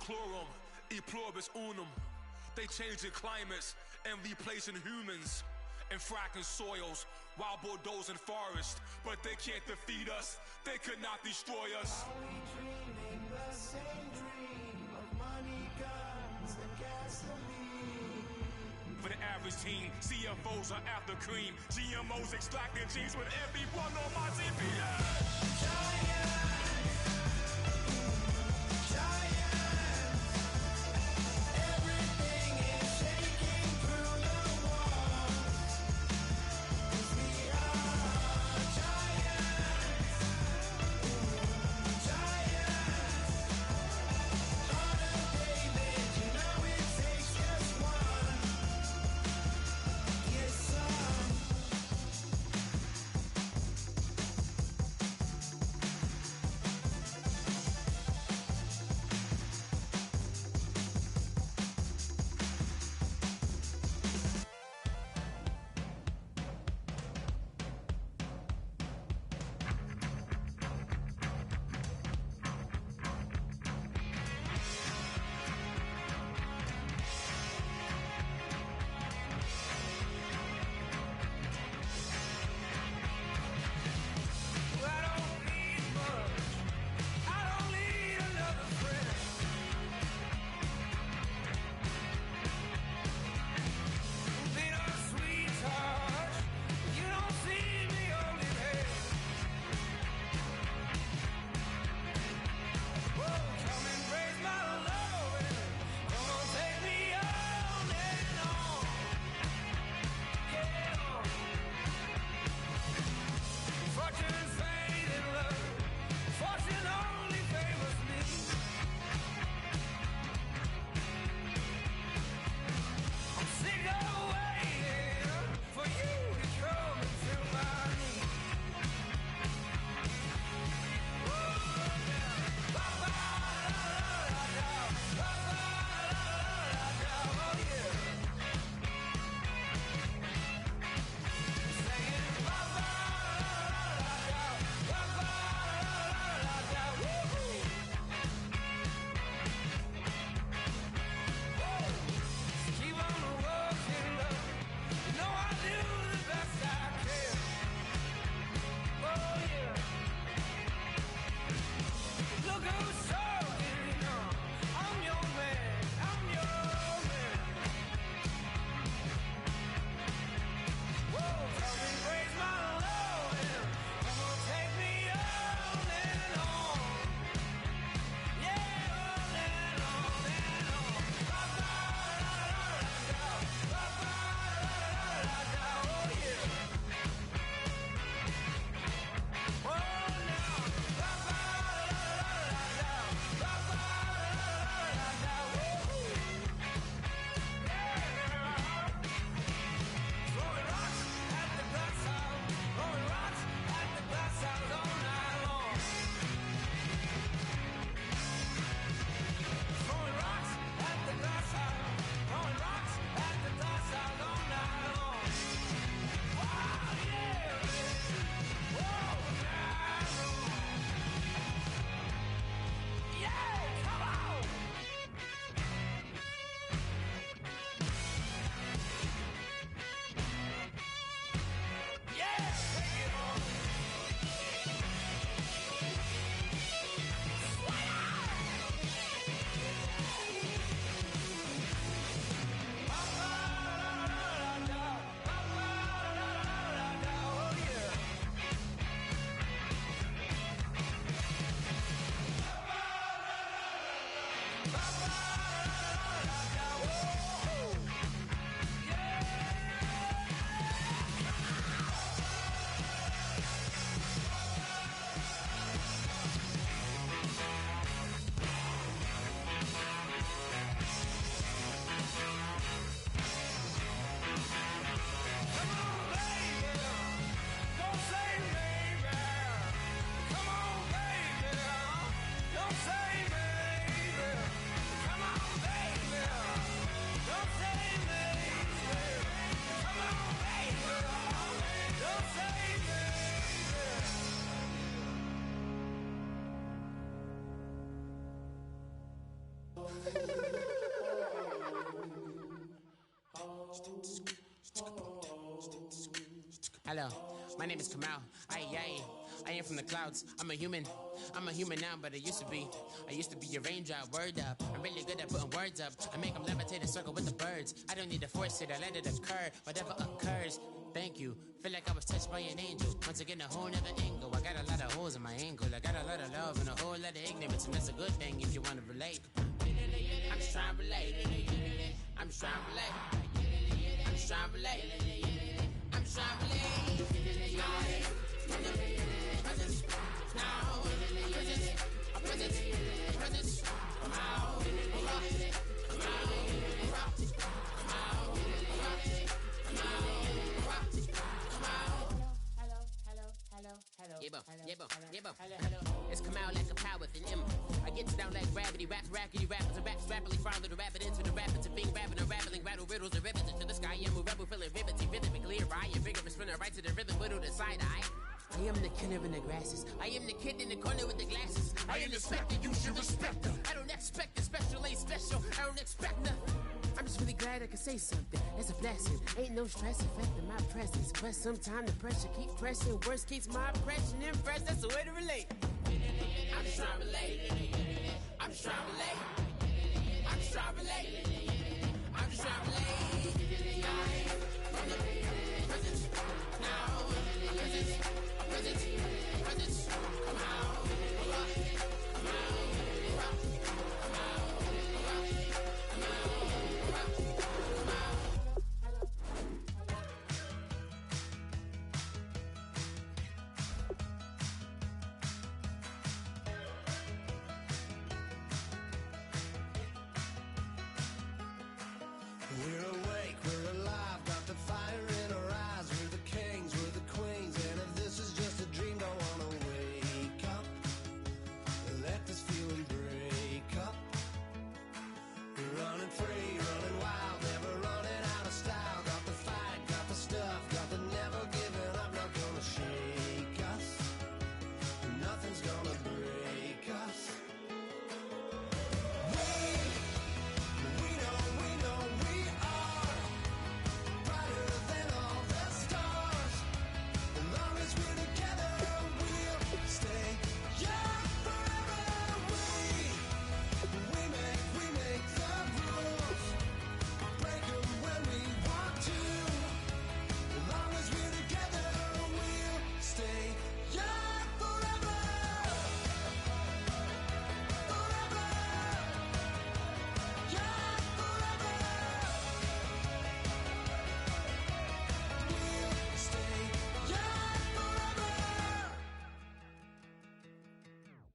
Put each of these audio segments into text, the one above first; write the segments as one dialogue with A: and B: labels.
A: chlorum, e pluribus unum. They changing climates and replacing humans and fracking soils while bulldozing forests. But they can't defeat us, they could not destroy us.
B: Are we dreaming the same dream of money, guns, and gasoline?
A: For the average teen, CFOs are after cream. GMOs extracting genes with everyone on my GPS.
C: Hello, my name is Kamal. I am from the clouds. I'm a human now, but I used to be a raindrop. Word up, I'm really good at putting words up. I make them levitate and circle with the birds. I don't need to force it, I let it occur. Whatever occurs, thank you. Feel like I was touched by an angel. Once again, a whole nother angle. I got a lot of holes in my ankle. I got a lot of love and a whole lot of ignorance, and that's a good thing if you want to relate. I'm just trying to relate. I'm just trying to relate. I'm just trying to relate. I'm just trying to relate. Presence, now, presence, come out, It's come out like a power with an M. I get down like gravity, rackety rappers and raps rapidly follow the rapid into the rapids and being rapping and rattling, rattle riddles and rivets into the sky. I'm a rebel, feeling riveting, rhythmically right, and vigorous, spinning right to the rhythm, whittle the side eye. I am the killer in the grasses. I am the kid in the corner with the glasses. I am the specter, you should respect her. I don't expect the special, ain't special. I don't expect nothing. I'm just really glad I can say something. It's a blessing. Ain't no stress affecting my presence. But sometimes the pressure keeps pressing. Worst keeps my impression impressed. That's the way to relate. I'm just trying to relate. I'm just trying to relate. I'm just trying to relate. I'm just trying to relate. Presence, now, presence, come out, come out, come out.
B: We're awake, we're alive, got the fire in our eyes. We're the kings, we're the queens, and if this is just a dream, don't wanna wake up and let this feeling break up. We're running free, running wild, never running out of style. Got the fight, got the stuff, got the never giving up. Not gonna shake us, nothing's gonna break us.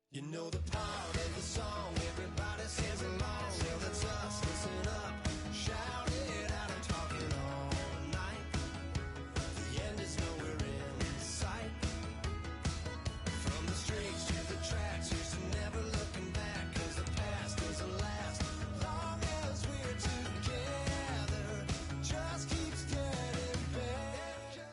B: You know the part of the song, everybody sings along. Well, that's us, listen up, shout it out, I'm talking all night. The end is nowhere in sight. From the streets to the tracks, here's to never looking back. Cause the past doesn't last, long as we're together. Just keeps getting better.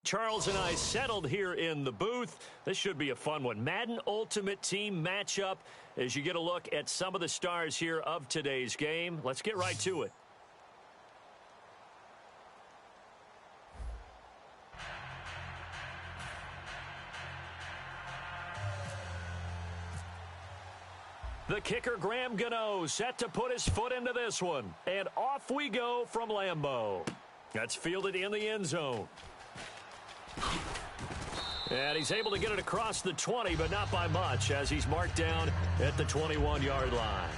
D: Charles and I settled here in the booth. This should be a fun one. Madden Ultimate Team matchup as you get a look at some of the stars here of today's game. Let's get right to it. The kicker, Graham Gano, set to put his foot into this one. And off we go from Lambeau. That's fielded in the end zone. And he's able to get it across the 20, but not by much, as he's marked down at the 21-yard line.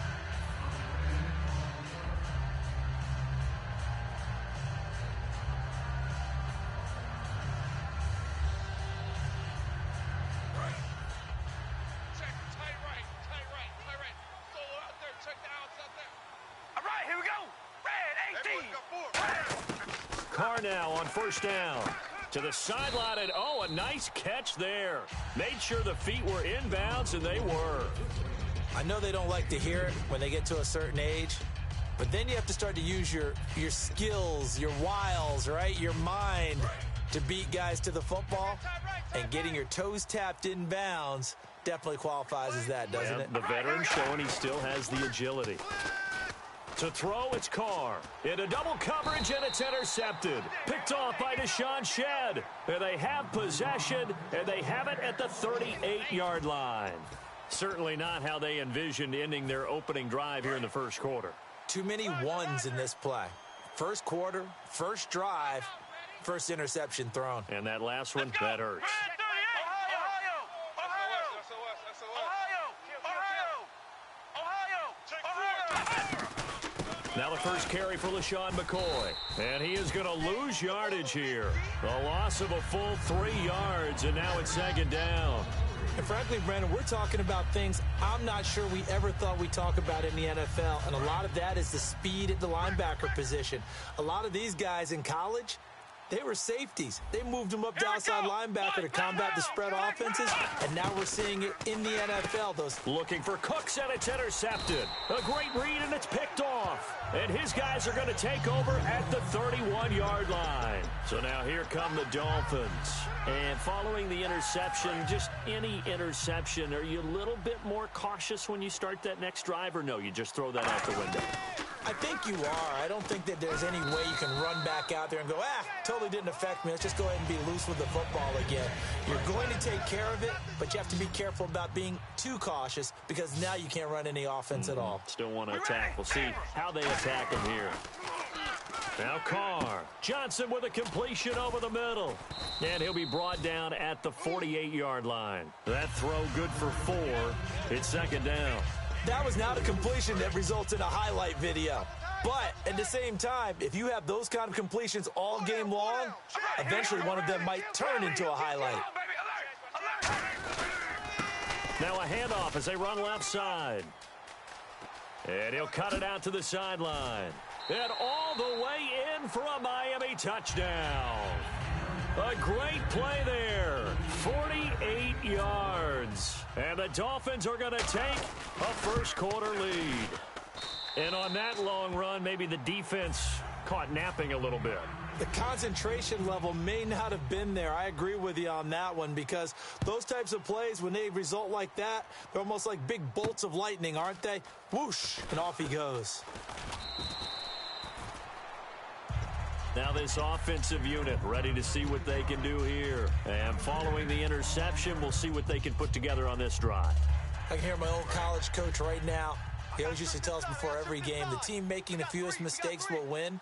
D: Carr now on first down. To the sideline, and a nice catch there. Made sure the feet were inbounds, and they were.
E: I know they don't like to hear it when they get to a certain age, but then you have to start to use your skills, your wiles, right? Your mind to beat guys to the football, and getting your toes tapped inbounds definitely qualifies as that, doesn't it?
D: The veteran showing he still has the agility. To throw, it's Carr. Into double coverage, and it's intercepted. Picked off by Deshaun Shedd. And they have possession, and they have it at the 38-yard line. Certainly not how they envisioned ending their opening drive here in the first quarter.
E: Too many ones in this play. First quarter, first drive, first interception thrown.
D: And that last one, that hurts. Now the first carry for LaShawn McCoy. And he is going to lose yardage here. A loss of a full 3 yards, and now it's second down.
E: And frankly, Brandon, we're talking about things I'm not sure we ever thought we'd talk about in the NFL. And a lot of that is the speed at the linebacker position. A lot of these guys in college, they were safeties. They moved them up to outside linebacker to combat the spread offenses, and now we're seeing it in the NFL. Those
D: looking for Cooks, and it's intercepted. A great read, and it's picked off. And his guys are going to take over at the 31-yard line. So now here come the Dolphins. And following the interception, just any interception, are you a little bit more cautious when you start that next drive, or no, you just throw that out the window?
E: I think you are. I don't think that there's any way you can run back out there and go, totally didn't affect me. Let's just go ahead and be loose with the football again. You're going to take care of it, but you have to be careful about being too cautious because now you can't run any offense at all.
D: Still want to attack. We'll see how they attack him here. Now Carr. Johnson with a completion over the middle. And he'll be brought down at the 48-yard line. That throw good for 4. It's second down.
E: That was not a completion that results in a highlight video. But at the same time, if you have those kind of completions all game long, eventually one of them might turn into a highlight.
D: Now a handoff as they run left side. And he'll cut it out to the sideline. And all the way in for a Miami touchdown. A great play there. 48 yards. And the Dolphins are going to take a first quarter lead. And on that long run, maybe the defense caught napping a little bit.
E: The concentration level may not have been there. I agree with you on that one because those types of plays, when they result like that, they're almost like big bolts of lightning, aren't they? Whoosh, and off he goes.
D: Now this offensive unit ready to see what they can do here. And following the interception, we'll see what they can put together on this drive.
E: I can hear my old college coach right now. He always used to tell us before every game, the team making the fewest mistakes will win.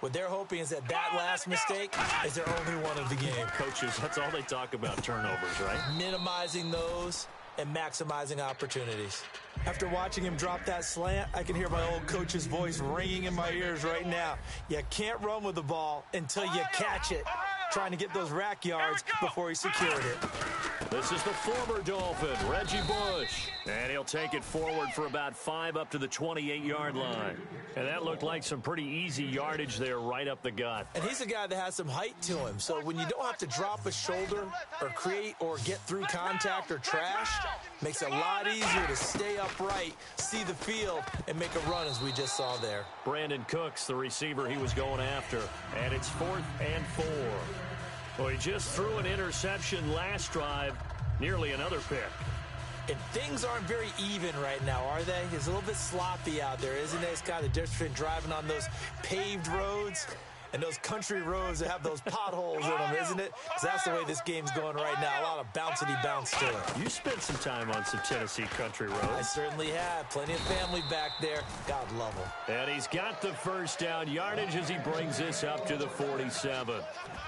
E: What they're hoping is that last mistake is their only one of the game.
D: Coaches, that's all they talk about, turnovers, right?
E: Minimizing those and maximizing opportunities. After watching him drop that slant, I can hear my old coach's voice ringing in my ears right now. You can't run with the ball until you catch it. Trying to get those rack yards before he secured it.
D: This is the former Dolphin, Reggie Bush. And he'll take it forward for about 5 up to the 28-yard line. And that looked like some pretty easy yardage there right up the gut.
E: And he's a guy that has some height to him. So when you don't have to drop a shoulder or create or get through contact or trash, makes it a lot easier to stay upright, see the field, and make a run as we just saw there.
D: Brandon Cooks, the receiver he was going after. And it's 4th and 4. Well, he just threw an interception last drive, nearly another pick.
E: And things aren't very even right now, are they? It's a little bit sloppy out there, isn't it? It's kind of the difference between driving on those paved roads and those country roads that have those potholes in them, isn't it? Because that's the way this game's going right now. A lot of bouncy bounce to it.
D: You spent some time on some Tennessee country roads.
E: I certainly have. Plenty of family back there. God love them.
D: And he's got the first down yardage as he brings this up to the 47.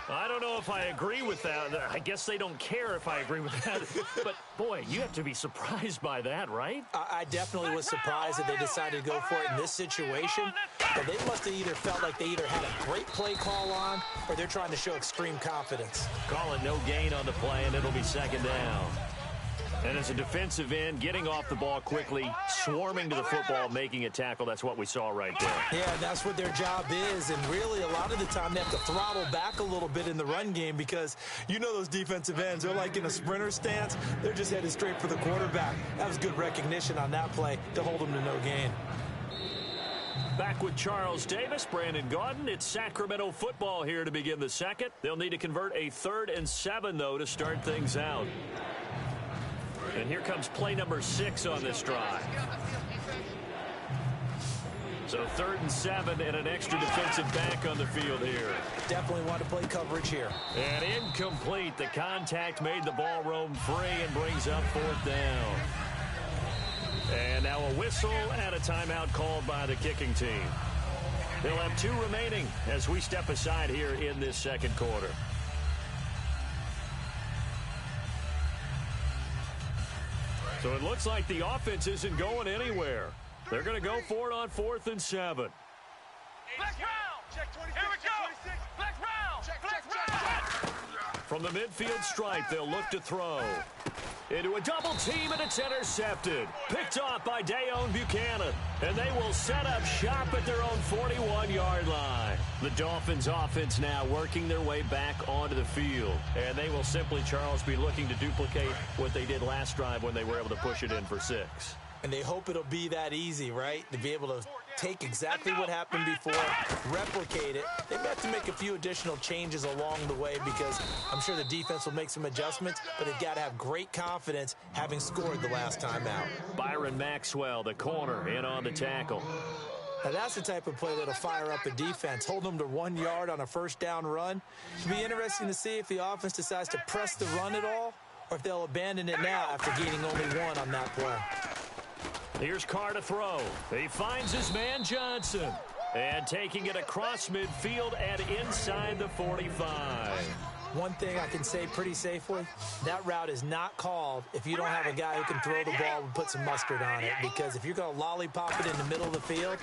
D: I don't know if I agree with that. I guess they don't care if I agree with that. But, boy, you have to be surprised by that, right?
E: I definitely was surprised that they decided to go for it in this situation. But they must have either felt like they either had a great play call on or they're trying to show extreme confidence.
D: Calling no gain on the play, and it'll be second down. And as a defensive end, getting off the ball quickly, swarming to the football, making a tackle, that's what we saw right there.
E: Yeah, that's what their job is. And really, a lot of the time, they have to throttle back a little bit in the run game because you know those defensive ends, they're like in a sprinter stance. They're just headed straight for the quarterback. That was good recognition on that play to hold them to no gain.
D: Back with Charles Davis, Brandon Gaudin. It's Sacramento football here to begin the second. They'll need to convert a 3rd and 7, though, to start things out. And here comes play number 6 on this drive. So 3rd and 7 and an extra defensive back on the field here.
E: Definitely want to play coverage here.
D: And incomplete. The contact made the ball roam free and brings up 4th down. And now a whistle and a timeout called by the kicking team. They'll have 2 remaining as we step aside here in this second quarter. So it looks like the offense isn't going anywhere. They're going to go for it on 4th and 7.
A: Black round. Check 26. Here we go. Black round. Black round.
D: From the midfield stripe, they'll look to throw. Into a double team, and it's intercepted. Picked off by Dayon Buchanan. And they will set up shop at their own 41-yard line. The Dolphins offense now working their way back onto the field. And they will simply, Charles, be looking to duplicate what they did last drive when they were able to push it in for 6.
E: And they hope it'll be that easy, right? To be able to take exactly what happened before, replicate it. They may have to make a few additional changes along the way because I'm sure the defense will make some adjustments, but they've got to have great confidence having scored the last time out.
D: Byron Maxwell, the corner, in on the tackle.
E: Now that's the type of play that'll fire up a defense. Hold them to 1 yard on a first down run. It'll be interesting to see if the offense decides to press the run at all or if they'll abandon it now after gaining only 1 on that play.
D: Here's Carr to throw. He finds his man Johnson. And taking it across midfield and inside the 45.
E: One thing I can say pretty safely, that route is not called if you don't have a guy who can throw the ball and put some mustard on it. Because if you're going to lollipop it in the middle of the field,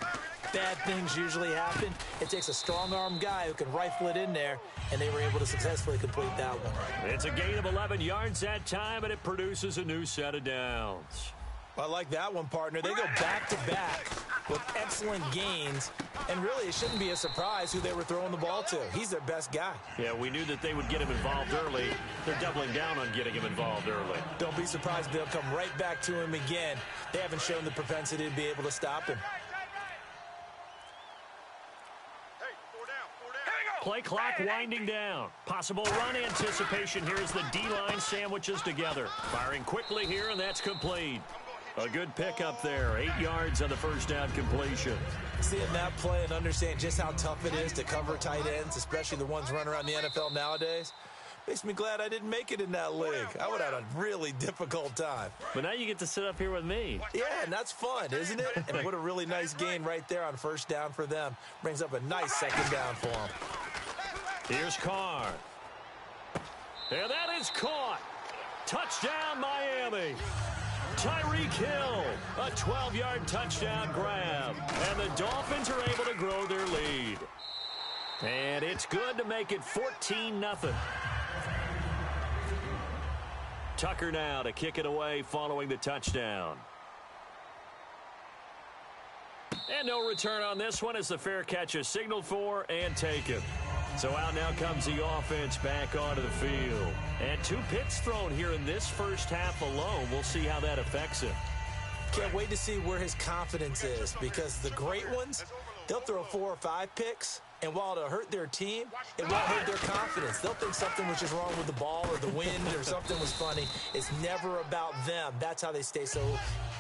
E: bad things usually happen. It takes a strong-arm guy who can rifle it in there, and they were able to successfully complete that one.
D: It's a gain of 11 yards that time, and it produces a new set of downs.
E: I like that one, partner. They go back-to-back with excellent gains, and really it shouldn't be a surprise who they were throwing the ball to. He's their best guy.
D: Yeah, we knew that they would get him involved early. They're doubling down on getting him involved early.
E: Don't be surprised if they'll come right back to him again. They haven't shown the propensity to be able to stop him.
D: Play clock winding down. Possible run anticipation here as the D-line sandwiches together. Firing quickly here, and that's complete. A good pickup there. 8 yards on the first down completion.
E: Seeing that play and understand just how tough it is to cover tight ends, especially the ones running around the NFL nowadays, makes me glad I didn't make it in that league. I would have had a really difficult time.
D: But now you get to sit up here with me.
E: Yeah, and that's fun, isn't it? And what a really nice gain right there on first down for them. Brings up a nice second down for them.
D: Here's Carr. And that is caught. Touchdown, Miami. Tyreek Hill, a 12-yard touchdown grab. And the Dolphins are able to grow their lead. And it's good to make it 14-0. Tucker now to kick it away following the touchdown. And no return on this one as the fair catch is signaled for and taken. So out now comes the offense back onto the field. And 2 picks thrown here in this first half alone. We'll see how that affects him.
E: Can't wait to see where his confidence is because the great ones, they'll throw 4 or 5 picks. And while it'll hurt their team, it won't hurt their confidence. They'll think something was just wrong with the ball or the wind or something was funny. It's never about them. That's how they stay so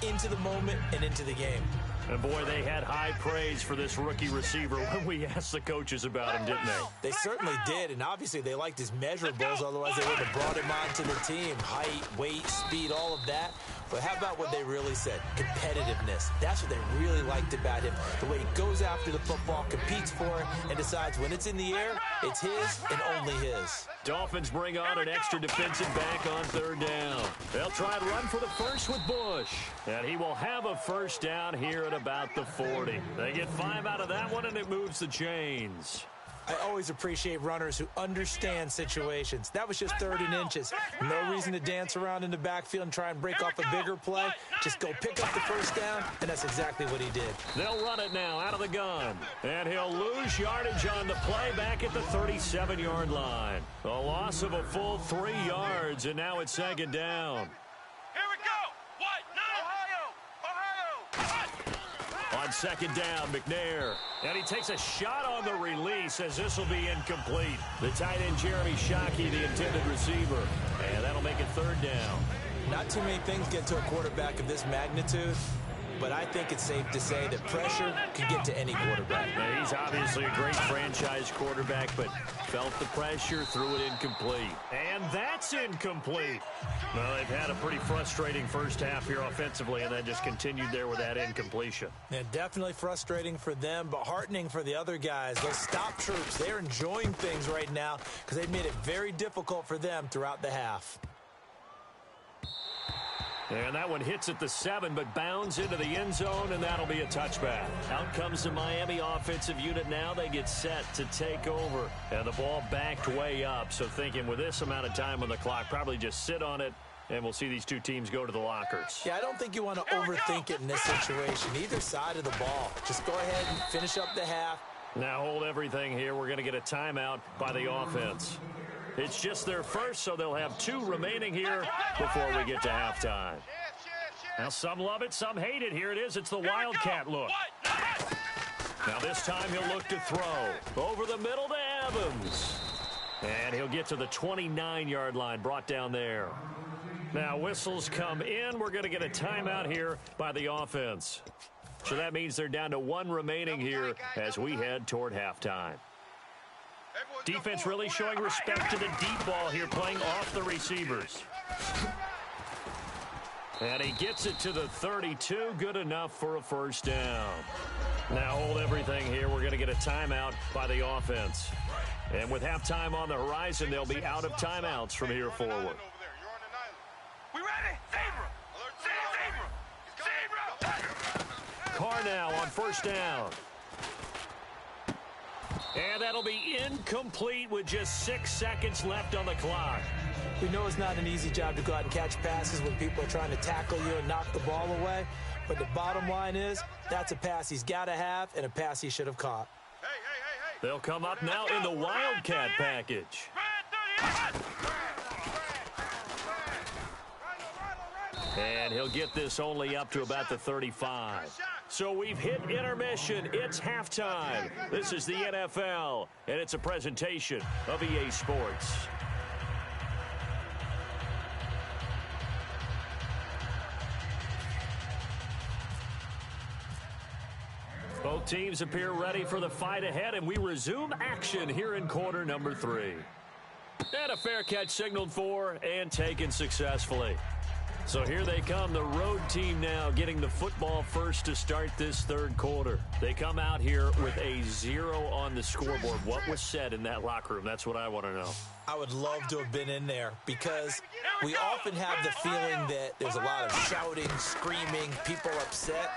E: into the moment and into the game.
D: And boy, they had high praise for this rookie receiver when we asked the coaches about him, didn't they?
E: They certainly did, and obviously they liked his measurables, otherwise they would have brought him onto the team. Height, weight, speed, all of that. But how about what they really said? Competitiveness. That's what they really liked about him. The way he goes after the football, competes for it, and decides when it's in the air, it's his and only his.
D: Dolphins bring on an extra defensive back on 3rd down. They'll try and run for the first with Bush. And he will have a first down here at about the 40. They get 5 out of that one, and it moves the chains.
E: I always appreciate runners who understand situations. That was just 3rd and inches. No reason to dance around in the backfield and try and break off a bigger play. Just go pick up the first down, and that's exactly what he did.
D: They'll run it now out of the gun. And he'll lose yardage on the play back at the 37-yard line. A loss of a full 3 yards, and now it's 2nd down. On 2nd down, McNair. And he takes a shot on the release as this will be incomplete. The tight end, Jeremy Shockey, the intended receiver. And that'll make it 3rd down.
E: Not too many things get to a quarterback of this magnitude but I think it's safe to say that pressure can get to any quarterback.
D: Now, he's obviously a great franchise quarterback, but felt the pressure, threw it incomplete. And that's incomplete. Well, they've had a pretty frustrating first half here offensively, and then just continued there with that incompletion.
E: Yeah, definitely frustrating for them, but heartening for the other guys. Those stop troops, they're enjoying things right now because they've made it very difficult for them throughout the half.
D: And that one hits at the 7, but bounds into the end zone, and that'll be a touchback. Out comes the Miami offensive unit now. They get set to take over. And the ball backed way up. So thinking with this amount of time on the clock, probably just sit on it, and we'll see these two teams go to the lockers.
E: Yeah, I don't think you want to overthink it in this situation. Either side of the ball. Just go ahead and finish up the half.
D: Now hold everything here. We're going to get a timeout by the offense. It's just their first, so they'll have 2 remaining here before we get to halftime. Now, some love it, some hate it. Here it is. It's the Wildcat look. Now, this time he'll look to throw. Over the middle to Evans. And he'll get to the 29-yard line, brought down there. Now, whistles come in. We're going to get a timeout here by the offense. So that means they're down to 1 remaining here as we head toward halftime. Defense really showing respect to the deep ball here, playing off the receivers. And he gets it to the 32, good enough for a first down. Now hold everything here. We're going to get a timeout by the offense. And with halftime on the horizon, they'll be out of timeouts from here forward.
A: We ready?
D: Carr now on first down. And that'll be incomplete with just 6 seconds left on the clock.
E: We know it's not an easy job to go out and catch passes when people are trying to tackle you and knock the ball away. But the bottom line is, that's a pass he's got to have and a pass he should have caught.
D: They'll come up now in the Wildcat package. And he'll get this only up to about the 35. So we've hit intermission. It's halftime. This is the NFL, and it's a presentation of EA Sports. Both teams appear ready for the fight ahead, and we resume action here in quarter number 3. And a fair catch signaled for and taken successfully. So here they come, the road team now getting the football first to start this third quarter. They come out here with a 0 on the scoreboard. What was said in that locker room? That's what I want to know.
E: I would love to have been in there because we often have the feeling that there's a lot of shouting, screaming, people upset.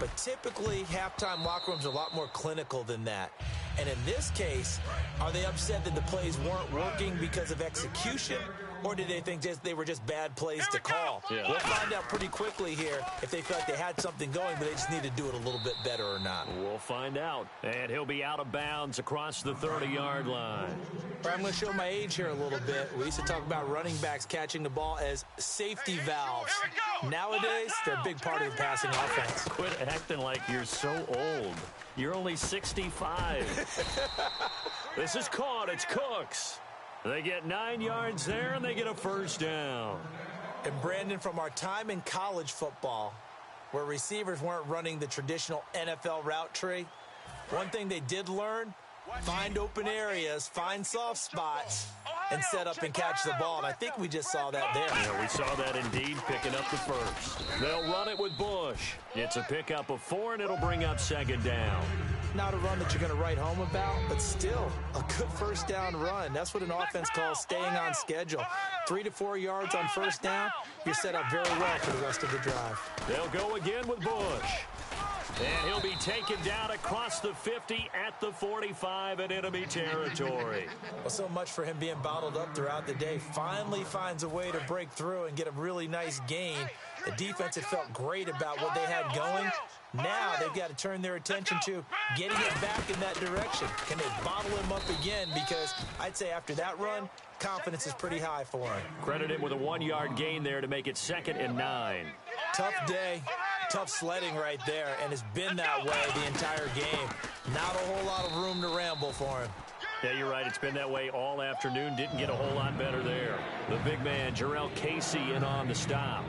E: But typically, halftime locker rooms are a lot more clinical than that. And in this case, are they upset that the plays weren't working because of execution? Or did they think they were just bad plays to call?
D: Yeah.
E: We'll find out pretty quickly here if they felt like they had something going, but they just need to do it a little bit better or not.
D: We'll find out. And he'll be out of bounds across the 30-yard line.
E: I'm going to show my age here a little bit. We used to talk about running backs catching the ball as safety valves. Nowadays, they're a big part of the passing offense.
D: Quit acting like you're so old. You're only 65. This is caught. It's Cooks. They get 9 yards there, and they get a first down.
E: And Brandon, from our time in college football, where receivers weren't running the traditional NFL route tree, one thing they did learn, find open areas, find soft spots, and set up and catch the ball. And I think we just saw that there.
D: Yeah, we saw that indeed, picking up the first. They'll run it with Bush. It's a pickup of 4, and it'll bring up second down.
E: Not a run that you're going to write home about, but still a good first down run. That's what an offense calls staying on schedule. 3 to 4 yards on first down, you're set up very well for the rest of the drive.
D: They'll go again with Bush. And he'll be taken down across the 50 at the 45 in enemy territory.
E: Well, so much for him being bottled up throughout the day. Finally finds a way to break through and get a really nice gain. The defense had felt great about what they had going. Now they've got to turn their attention to getting it back in that direction. Can they bottle him up again? Because I'd say after that run, confidence is pretty high for him.
D: Credit him with a 1-yard gain there to make it 2nd and 9.
E: Tough day, tough sledding right there, and it's been that way the entire game. Not a whole lot of room to ramble for him.
D: Yeah, you're right. It's been that way all afternoon. Didn't get a whole lot better there. The big man, Jarrell Casey, in on the stop.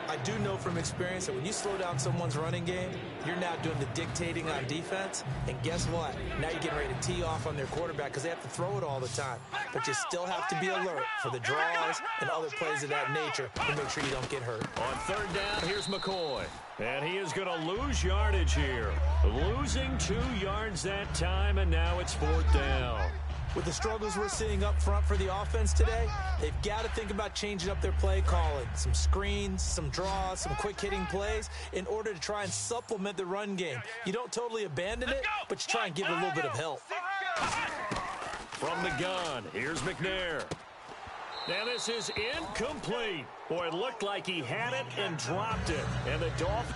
E: I do know from experience that when you slow down someone's running game, you're now doing the dictating on defense. And guess what? Now you're getting ready to tee off on their quarterback because they have to throw it all the time. But you still have to be alert for the draws and other plays of that nature to make sure you don't get hurt.
D: On third down, here's McCoy. And he is going to lose yardage here. Losing 2 yards that time, and now it's 4th down.
E: With the struggles we're seeing up front for the offense today, they've got to think about changing up their play calling. Some screens, some draws, some quick-hitting plays in order to try and supplement the run game. You don't totally abandon it, but you try and give it a little bit of help.
D: From the gun, here's McNair. Now this is incomplete. Boy, it looked like he had it and dropped it. And the Dolphins...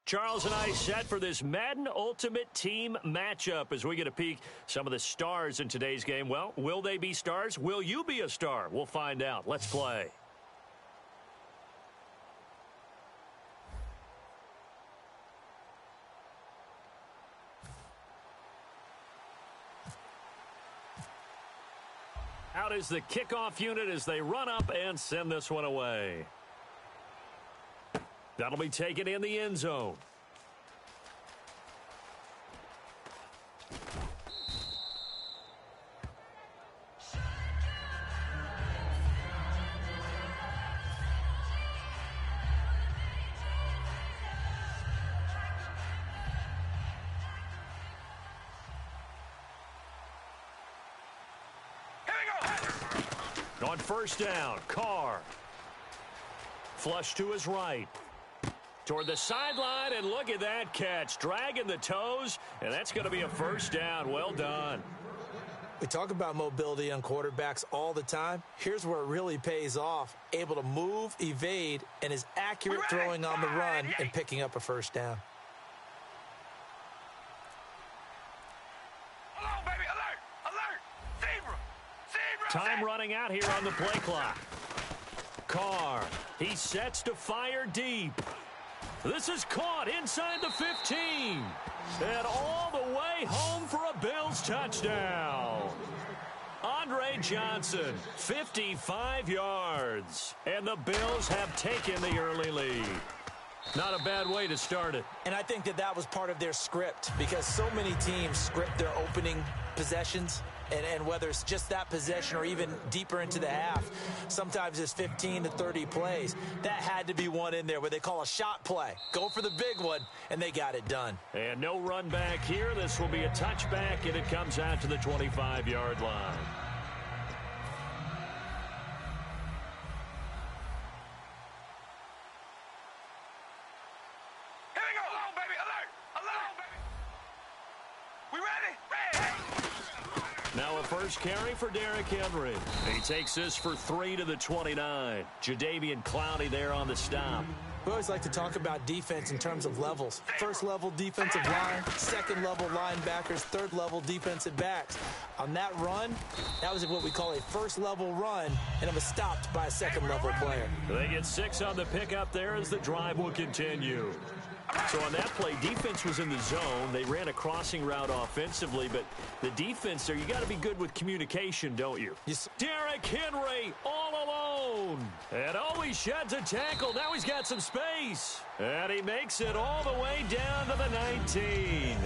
D: Charles and I set for this Madden Ultimate Team matchup as we get a peek some of the stars in today's game. Well, will they be stars? Will you be a star? We'll find out. Let's play. Out is the kickoff unit as they run up and send this one away. That'll be taken in the end zone. On first down, Carr. Flush to his right. Toward the sideline, and look at that catch. Dragging the toes, and that's going to be a first down. Well done.
E: We talk about mobility on quarterbacks all the time. Here's where it really pays off. Able to move, evade, and is accurate throwing on the run and picking up a first down.
A: Hello, baby. Alert! Alert! Zebra! Zebra!
D: Time running out here on the play clock. Carr, he sets to fire deep. This is caught inside the 15. And all the way home for a Bills touchdown. Andre Johnson, 55 yards. And the Bills have taken the early lead. Not a bad way to start it.
E: And I think that was part of their script because so many teams script their opening possessions. And whether it's just that possession or even deeper into the half, sometimes it's 15 to 30 plays. That had to be one in there where they call a shot play. Go for the big one, and they got it done.
D: And no run back here. This will be a touchback, and it comes out to the 25-yard line.
A: Here we go! Alert, baby! Alert! Alert, baby! We ready? Ready!
D: Now a first carry for Derrick Henry. He takes this for 3 to the 29. Jadeveon Clowney there on the stop.
E: We always like to talk about defense in terms of levels. First level defensive line, second level linebackers, third level defensive backs. On that run, that was what we call a first level run, and it was stopped by a second level player.
D: They get 6 on the pickup there as the drive will continue. So on that play, defense was in the zone. They ran a crossing route offensively, but the defense there, you got to be good with communication, don't you?
E: Yes.
D: Derrick Henry all alone. And he sheds a tackle. Now he's got some space. And he makes it all the way down to the 19.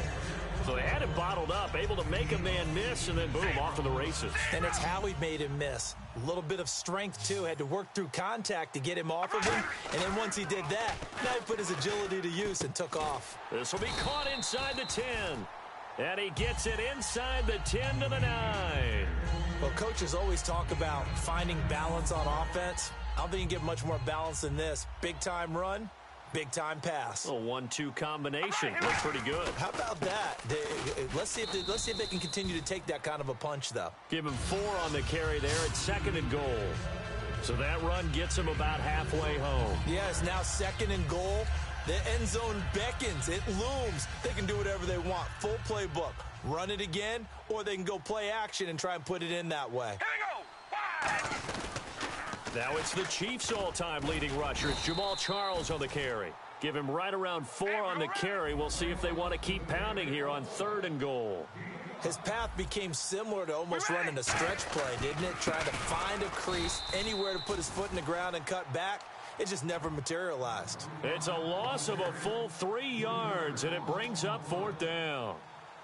D: So they had him bottled up, able to make a man miss, and then boom, off to the races.
E: And it's how he made him miss. A little bit of strength, too. Had to work through contact to get him off of him. And then once he did that, now he put his agility to use and took off.
D: This will be caught inside the 10. And he gets it inside the 10 to the 9.
E: Well, coaches always talk about finding balance on offense. I don't think you can get much more balance than this. Big-time run, big-time pass.
D: A 1-2 combination. Looks pretty good.
E: How about that? Let's see if they can continue to take that kind of a punch, though.
D: Give him 4 on the carry there at 2nd and goal. So that run gets him about halfway home.
E: Yes, now 2nd and goal. The end zone beckons. It looms. They can do whatever they want. Full playbook. Run it again, or they can go play action and try and put it in that way.
A: Here we go.
D: Now it's the Chiefs' all-time leading rusher. It's Jamal Charles on the carry. Give him right around 4 on the carry. We'll see if they want to keep pounding here on 3rd and goal.
E: His path became similar to almost running a stretch play, didn't it? Trying to find a crease, anywhere to put his foot in the ground and cut back. It just never materialized.
D: It's a loss of a full 3 yards, and it brings up 4th down.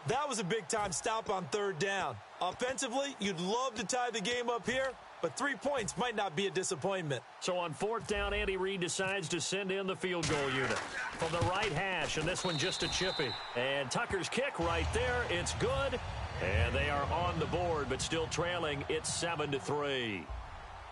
E: That was a big-time stop on 3rd down. Offensively, you'd love to tie the game up here, but 3 points might not be a disappointment.
D: So on 4th down, Andy Reid decides to send in the field goal unit from the right hash, and this one just a chippy. And Tucker's kick right there, it's good, and they are on the board, but still trailing. It's 7-3.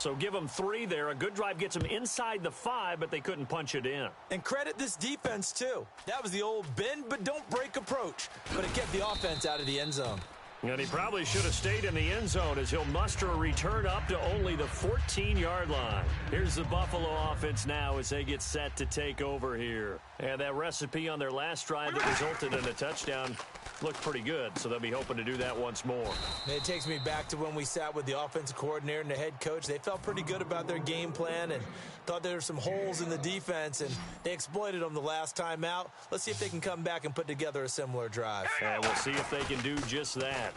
D: So give them 3 there. A good drive gets them inside the 5, but they couldn't punch it in.
E: And credit this defense, too. That was the old bend but don't break approach, but it kept the offense out of the end zone.
D: And he probably should have stayed in the end zone as he'll muster a return up to only the 14-yard line. Here's the Buffalo offense now as they get set to take over here. And that recipe on their last drive that resulted in a touchdown looked pretty good, so they'll be hoping to do that once more.
E: And it takes me back to when we sat with the offensive coordinator and the head coach. They felt pretty good about their game plan and thought there were some holes in the defense, and they exploited them the last time out. Let's see if they can come back and put together a similar drive.
D: And we'll see if they can do just that.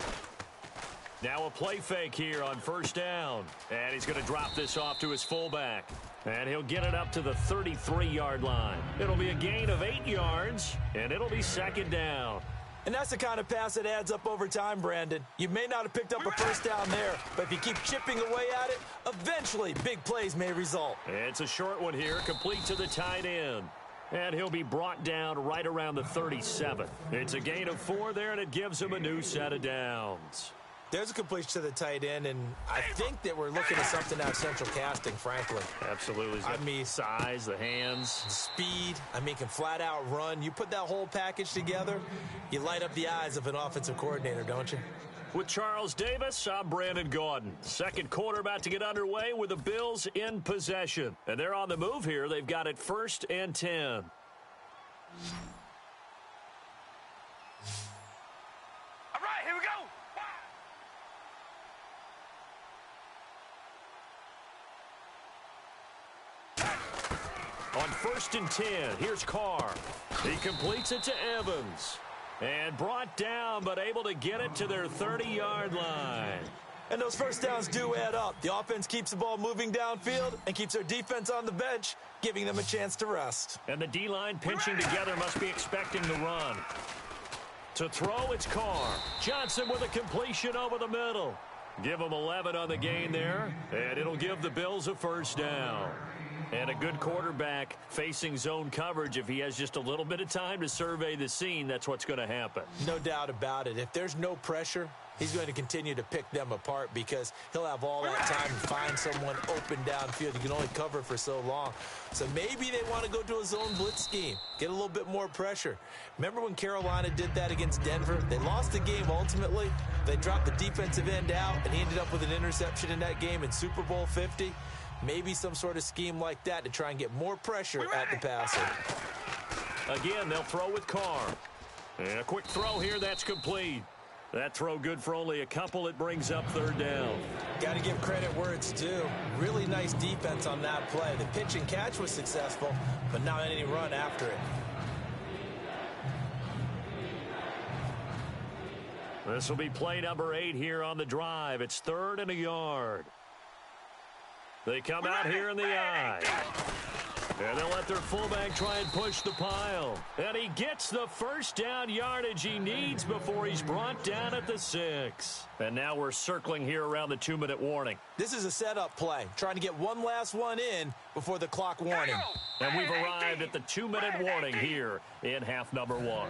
D: Now a play fake here on 1st down. And he's going to drop this off to his fullback. And he'll get it up to the 33-yard line. It'll be a gain of 8 yards, and it'll be 2nd down.
E: And that's the kind of pass that adds up over time, Brandon. You may not have picked up a 1st down there, but if you keep chipping away at it, eventually big plays may result.
D: It's a short one here, complete to the tight end. And he'll be brought down right around the 37. It's a gain of 4 there, and it gives him a new set of downs.
E: There's a completion to the tight end, and I think that we're looking at something out of central casting, frankly.
D: Absolutely. I mean, size, the hands.
E: Speed. I mean, can flat out run. You put that whole package together, you light up the eyes of an offensive coordinator, don't you?
D: With Charles Davis, I'm Brandon Gaudin. 2nd quarter about to get underway with the Bills in possession. And they're on the move here. They've got it 1st and 10.
A: All right, here we go.
D: On 1st and 10, here's Carr. He completes it to Evans. And brought down, but able to get it to their 30-yard line.
E: And those 1st downs do add up. The offense keeps the ball moving downfield and keeps their defense on the bench, giving them a chance to rest.
D: And the D-line pinching together must be expecting the run. To throw, it's Carr. Johnson with a completion over the middle. Give them 11 on the gain there, and it'll give the Bills a 1st down. And a good quarterback facing zone coverage, if he has just a little bit of time to survey the scene, that's what's going to happen.
E: No doubt about it. If there's no pressure, he's going to continue to pick them apart because he'll have all that time to find someone open downfield. You can only cover for so long. So maybe they want to go to a zone blitz scheme, get a little bit more pressure. Remember when Carolina did that against Denver? They lost the game ultimately. They dropped the defensive end out, and he ended up with an interception in that game in Super Bowl 50. Maybe some sort of scheme like that to try and get more pressure at the passer.
D: Again, they'll throw with Carr. And a quick throw here, that's complete. That throw good for only a couple. It brings up third down.
E: Got to give credit where it's due. Really nice defense on that play. The pitch and catch was successful, but not any run after it.
D: This will be play number 8 here on the drive. It's 3rd and a yard. They come out here in the I. And they'll let their fullback try and push the pile. And he gets the first down yardage he needs before he's brought down at the 6. And now we're circling here around the 2-minute warning.
E: This is a setup play, trying to get one last one in before the clock warning.
D: And we've arrived at the 2-minute warning here in half number 1.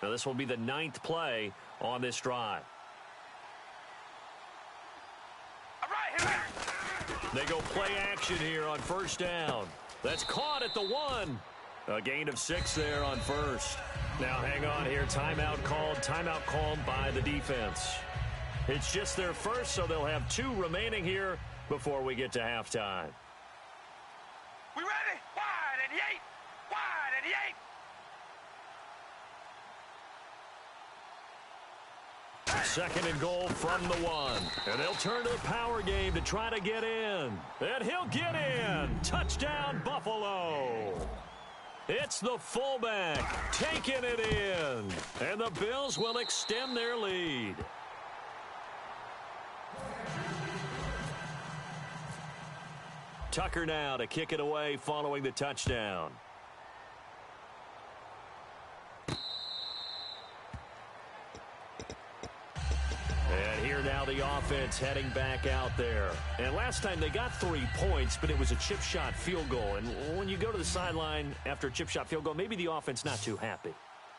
D: Now this will be the 9th play on this drive. They go play action here on first down. That's caught at the 1. A gain of 6 there on first. Now hang on here. Timeout called by the defense. It's just their first, so they'll have 2 remaining here before we get to halftime.
A: We ready? Wide and yay! Wide and yay!
D: 2nd and goal from the 1. And they'll turn to the power game to try to get in. And he'll get in. Touchdown, Buffalo. It's the fullback taking it in. And the Bills will extend their lead. Tucker now to kick it away following the touchdown. And here now the offense heading back out there. And last time they got 3 points, but it was a chip shot field goal. And when you go to the sideline after a chip shot field goal, maybe the offense not too happy.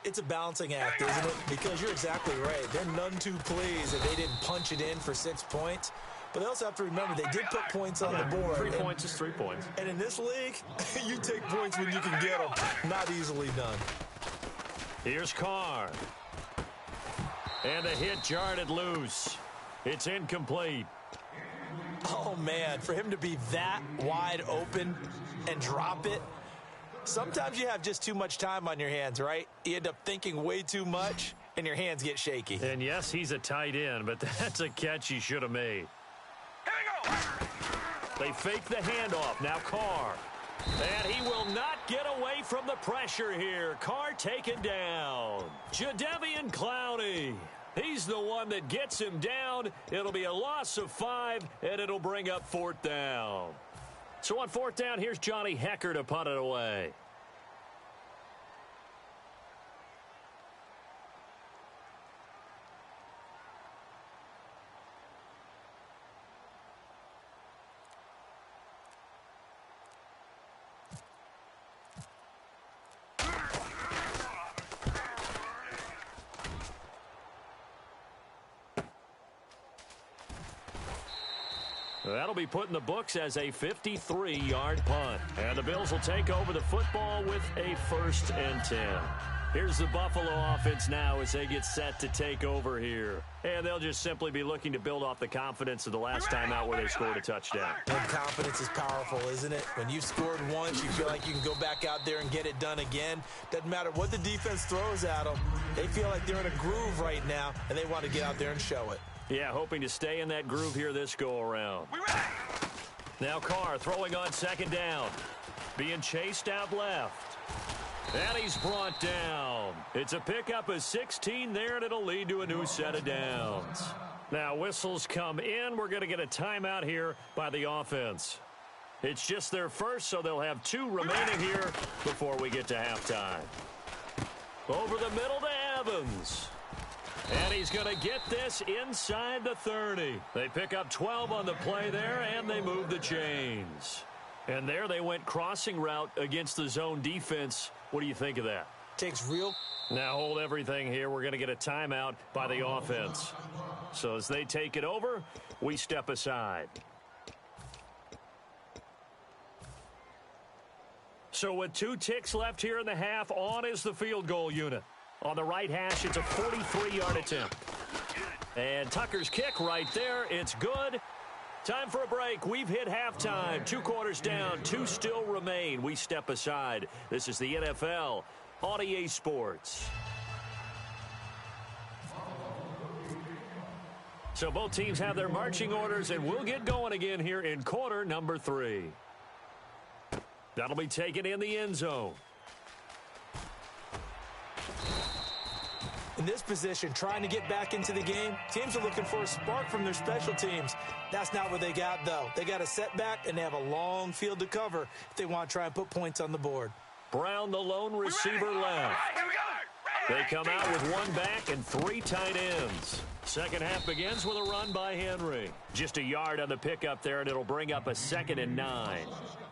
E: It's a balancing act, isn't it? Because you're exactly right. They're none too pleased that they didn't punch it in for 6 points. But they also have to remember they did put points on the board.
D: 3 points is 3 points.
E: And in this league, you take points when you can get them. Not easily done.
D: Here's Carr. And the hit jarred it loose. It's incomplete.
E: Oh, man, for him to be that wide open and drop it, sometimes you have just too much time on your hands, right? You end up thinking way too much, and your hands get shaky.
D: And yes, he's a tight end, but that's a catch he should have made. They fake the handoff. Now Carr. And he will not get away from the pressure here. Carr taken down. Jadeveon Clowney. He's the one that gets him down. It'll be a loss of 5, and it'll bring up 4th down. So on 4th down, here's Johnny Hecker to punt it away. That'll be put in the books as a 53-yard punt. And the Bills will take over the football with a 1st and 10. Here's the Buffalo offense now as they get set to take over here. And they'll just simply be looking to build off the confidence of the last time out where they scored a touchdown.
E: And confidence is powerful, isn't it? When you've scored once, you feel like you can go back out there and get it done again. Doesn't matter what the defense throws at them. They feel like they're in a groove right now, and they want to get out there and show it.
D: Yeah, hoping to stay in that groove here this go-around. Now Carr throwing on 2nd down. Being chased out left. And he's brought down. It's a pickup of 16 there, and it'll lead to a new set of downs. Now whistles come in. We're going to get a timeout here by the offense. It's just their first, so they'll have 2 remaining here before we get to halftime. Over the middle to Evans. And he's going to get this inside the 30. They pick up 12 on the play there, and they move the chains. And there they went crossing route against the zone defense. What do you think of that?
E: Takes real.
D: Now hold everything here. We're going to get a timeout by the offense. So as they take it over, we step aside. So with 2 ticks left here in the half, on is the field goal unit. On the right hash, it's a 43-yard attempt. And Tucker's kick right there. It's good. Time for a break. We've hit halftime. 2 quarters down. 2 still remain. We step aside. This is the NFL on EA Sports. So both teams have their marching orders, and we'll get going again here in quarter number 3. That'll be taken in the end zone.
E: In this position, trying to get back into the game, teams are looking for a spark from their special teams. That's not what they got, though. They got a setback, and they have a long field to cover if they want to try and put points on the board.
D: Brown, the lone receiver left. They come out with 1 back and 3 tight ends. Second half begins with a run by Henry. Just a yard on the pickup there, and it'll bring up a 2nd and 9.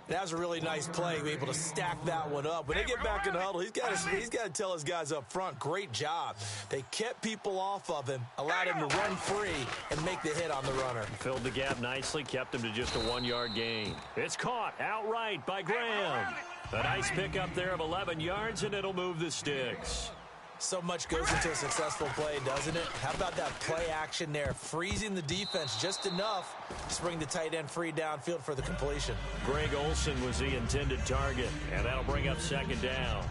E: That was a really nice play, be able to stack that one up. When they get back in the huddle, he's got to tell his guys up front, great job. They kept people off of him, allowed him to run free and make the hit on the runner.
D: Filled the gap nicely, kept him to just a 1-yard gain. It's caught outright by Graham. A nice pickup there of 11 yards, and it'll move the sticks.
E: So much goes into a successful play, doesn't it? How about that play action there? Freezing the defense just enough to bring the tight end free downfield for the completion.
D: Greg Olsen was the intended target, and that'll bring up 2nd down.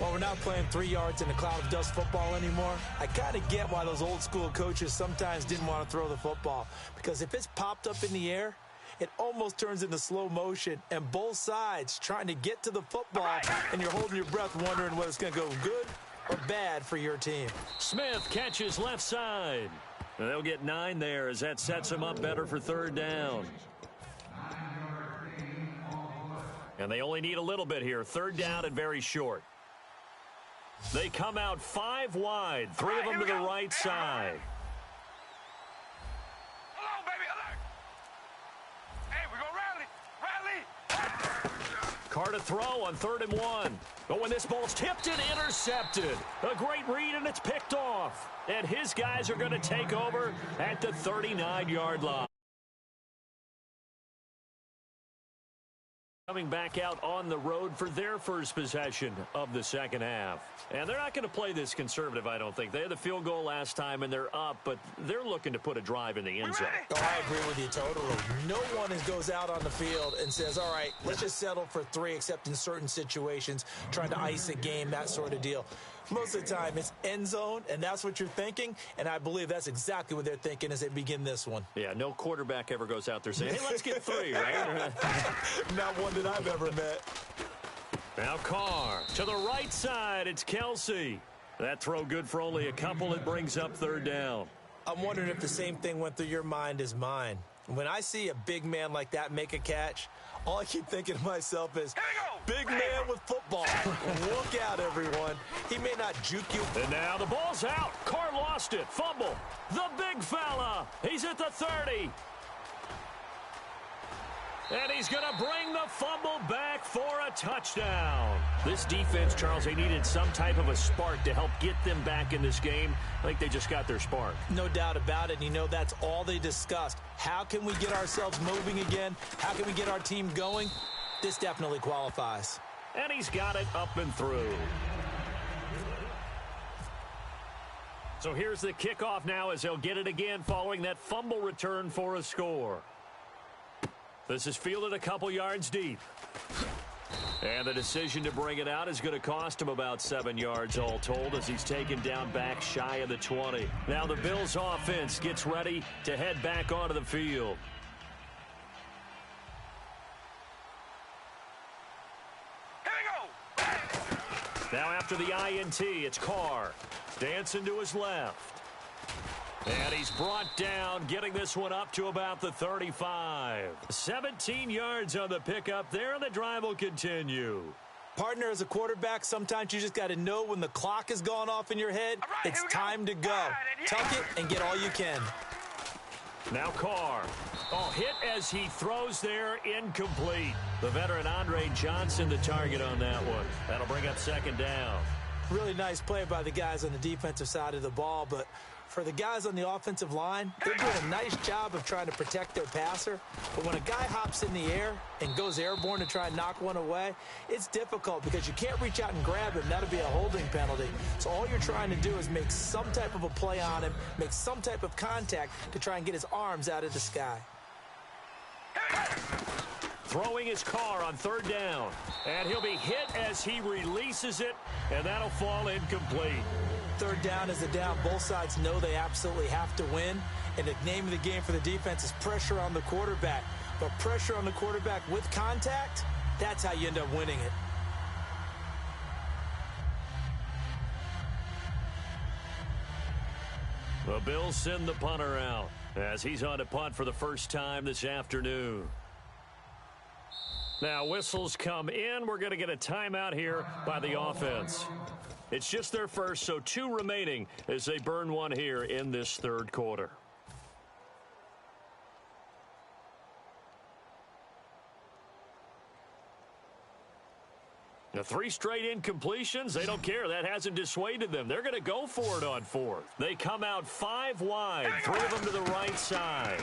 E: Well, we're not playing 3 yards in a cloud of dust football anymore. I kind of get why those old school coaches sometimes didn't want to throw the football, because if it's popped up in the air, it almost turns into slow motion, and both sides trying to get to the football, and you're holding your breath wondering whether it's going to go good or bad for your team.
D: Smith catches left side. They'll get 9 there as that sets them up better for 3rd down. And they only need a little bit here. 3rd down and very short. They come out 5 wide. 3 of them to the right side.
A: Hello, baby. Hello. Hey, we're going to rally.
D: Carr to throw on 3rd and 1. But when this ball's tipped and intercepted, a great read, and it's picked off. And his guys are going to take over at the 39-yard line. Coming back out on the road for their first possession of the second half. And they're not going to play this conservative, I don't think. They had the field goal last time, and they're up, but they're looking to put a drive in the end zone.
E: Oh, I agree with you totally. No one goes out on the field and says, all right, let's just settle for 3, except in certain situations, trying to ice a game, that sort of deal. Most of the time, it's end zone, and that's what you're thinking, and I believe that's exactly what they're thinking as they begin this one.
D: Yeah, no quarterback ever goes out there saying, hey, let's get 3, right?
E: Not one that I've ever met.
D: Now Carr to the right side. It's Kelsey. That throw good for only a couple. It brings up 3rd down.
E: I'm wondering if the same thing went through your mind as mine. When I see a big man like that make a catch, all I keep thinking to myself is, big man with football. Look out, everyone. He may not juke you.
D: And now the ball's out. Carr lost it. Fumble. The big fella. He's at the 30. And he's going to bring the fumble back for a touchdown. This defense, Charles, they needed some type of a spark to help get them back in this game. I think they just got their spark.
E: No doubt about it. And you know, that's all they discussed. How can we get ourselves moving again? How can we get our team going? This definitely qualifies.
D: And he's got it up and through. So here's the kickoff now as they'll get it again following that fumble return for a score. This is fielded a couple yards deep. And the decision to bring it out is going to cost him about 7 yards all told as he's taken down back shy of the 20. Now the Bills offense gets ready to head back onto the field.
A: Here we go.
D: Now after the INT, it's Carr. Dancing to his left. And he's brought down, getting this one up to about the 35. 17 yards on the pickup there, and the drive will continue.
E: Partner, as a quarterback, sometimes you just got to know when the clock has gone off in your head, it's time to go. Tuck it and get all you can.
D: Now Carr. Oh, hit as he throws there, incomplete. The veteran Andre Johnson, the target on that one. That'll bring up 2nd down.
E: Really nice play by the guys on the defensive side of the ball, but For the guys on the offensive line, they're doing a nice job of trying to protect their passer. But when a guy hops in the air and goes airborne to try and knock one away, it's difficult because you can't reach out and grab him. That'll be a holding penalty. So all you're trying to do is make some type of a play on him, make some type of contact to try and get his arms out of the sky.
D: Throwing his car on third down. And he'll be hit as he releases it, and that'll fall incomplete.
E: Third down is a down. Both sides know they absolutely have to win. And the name of the game for the defense is pressure on the quarterback. But pressure on the quarterback with contact, that's how you end up winning it.
D: The Bills send the punter out as he's on to punt for the first time this afternoon. Now, whistles come in. We're going to get a timeout here by the offense. It's just their first, so 2 remaining as they burn one here in this third quarter. The 3 straight incompletions, they don't care. That hasn't dissuaded them. They're going to go for it on 4th. They come out 5 wide, 3 of them to the right side.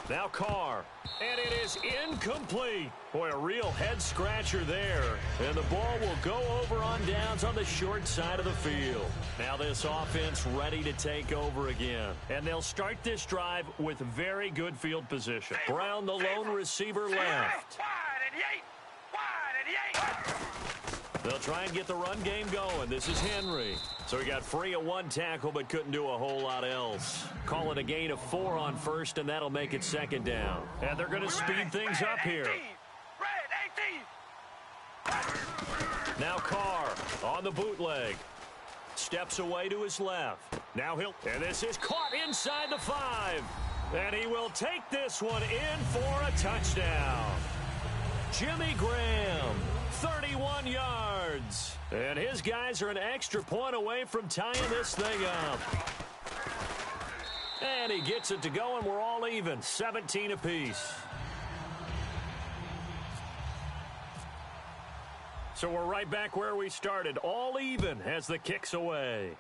D: Now Carr, and it is incomplete. Boy, a real head-scratcher there. And the ball will go over on downs on the short side of the field. Now this offense ready to take over again. And they'll start this drive with very good field position. Brown, the lone receiver, left. They'll try and get the run game going. This is Henry. So he got free of 1 tackle but couldn't do a whole lot else. Call it a gain of 4 on first, and that'll make it second down. And they're going to speed things up here. Now Carr on the bootleg. Steps away to his left. Now and this is caught inside the 5. And he will take this one in for a touchdown. Jimmy Graham, 31 yards. And his guys are an extra point away from tying this thing up. And he gets it to go, and we're all even, 17 apiece. So we're right back where we started, all even as the kick's away.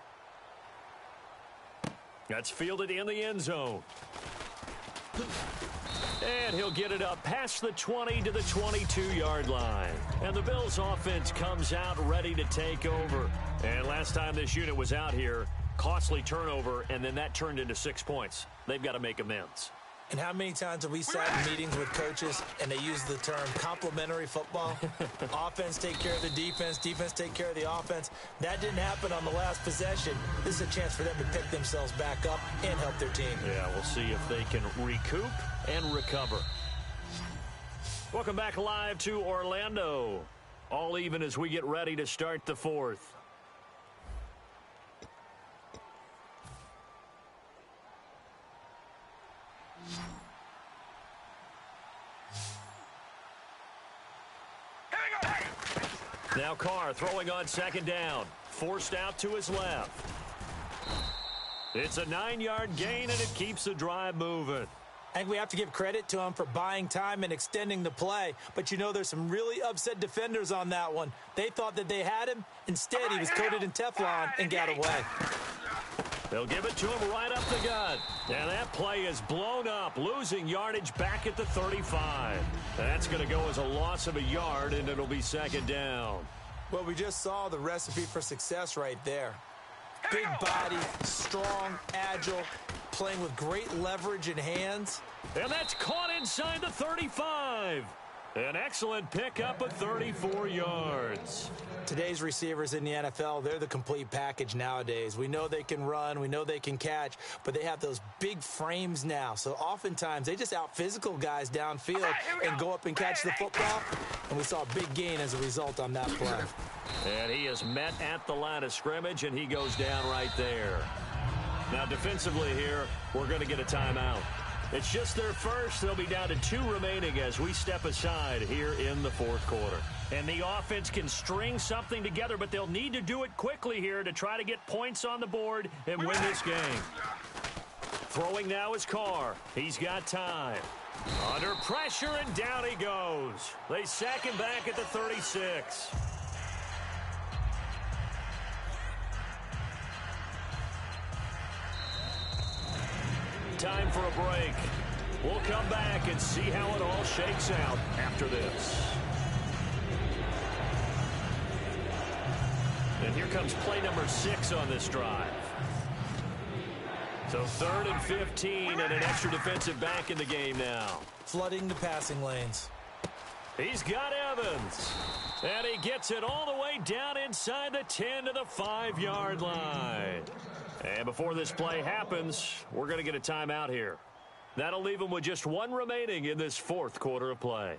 D: That's fielded in the end zone. And he'll get it up past the 20 to the 22-yard line. And the Bills offense comes out ready to take over. And last time this unit was out here, costly turnover, and then that turned into 6 points. They've got to make amends.
E: And how many times have we sat in meetings with coaches and they use the term complementary football? Offense take care of the defense, defense take care of the offense. That didn't happen on the last possession. This is a chance for them to pick themselves back up and help their team.
D: Yeah, we'll see if they can recoup and recover. Welcome back live to Orlando. All even as we get ready to start the 4th. Now Carr throwing on second down. Forced out to his left. It's a 9-yard gain, and it keeps the drive moving.
E: I think we have to give credit to him for buying time and extending the play. But, you know, there's some really upset defenders on that one. They thought that they had him. Instead, he was coated in Teflon and got away.
D: They'll give it to him right up the gut. And that play is blown up, losing yardage back at the 35. That's going to go as a loss of a yard, and it'll be second down.
E: Well, we just saw the recipe for success right there. Big body, strong, agile, playing with great leverage in hands.
D: And that's caught inside the 35. An excellent pickup of 34 yards.
E: Today's receivers in the NFL, they're the complete package nowadays. We know they can run, we know they can catch, but they have those big frames now. So oftentimes they just out-physical guys downfield and go up and catch the football. And we saw a big gain as a result on that play.
D: And he is met at the line of scrimmage, and he goes down right there. Now defensively here, we're going to get a timeout. It's just their first. They'll be down to 2 remaining as we step aside here in the 4th quarter. And the offense can string something together, but they'll need to do it quickly here to try to get points on the board and win this game. Throwing now is Carr. He's got time. Under pressure, and down he goes. They sack him back at the 36. time for a break. We'll come back and see how it all shakes out after this. And here comes play number 6 on this drive. So 3rd and 15 and an extra defensive back in the game now.
E: Flooding the passing lanes.
D: He's got Evans. And he gets it all the way down inside the 10 to the 5-yard line. And before this play happens, we're going to get a timeout here. That'll leave him with just 1 remaining in this 4th quarter of play.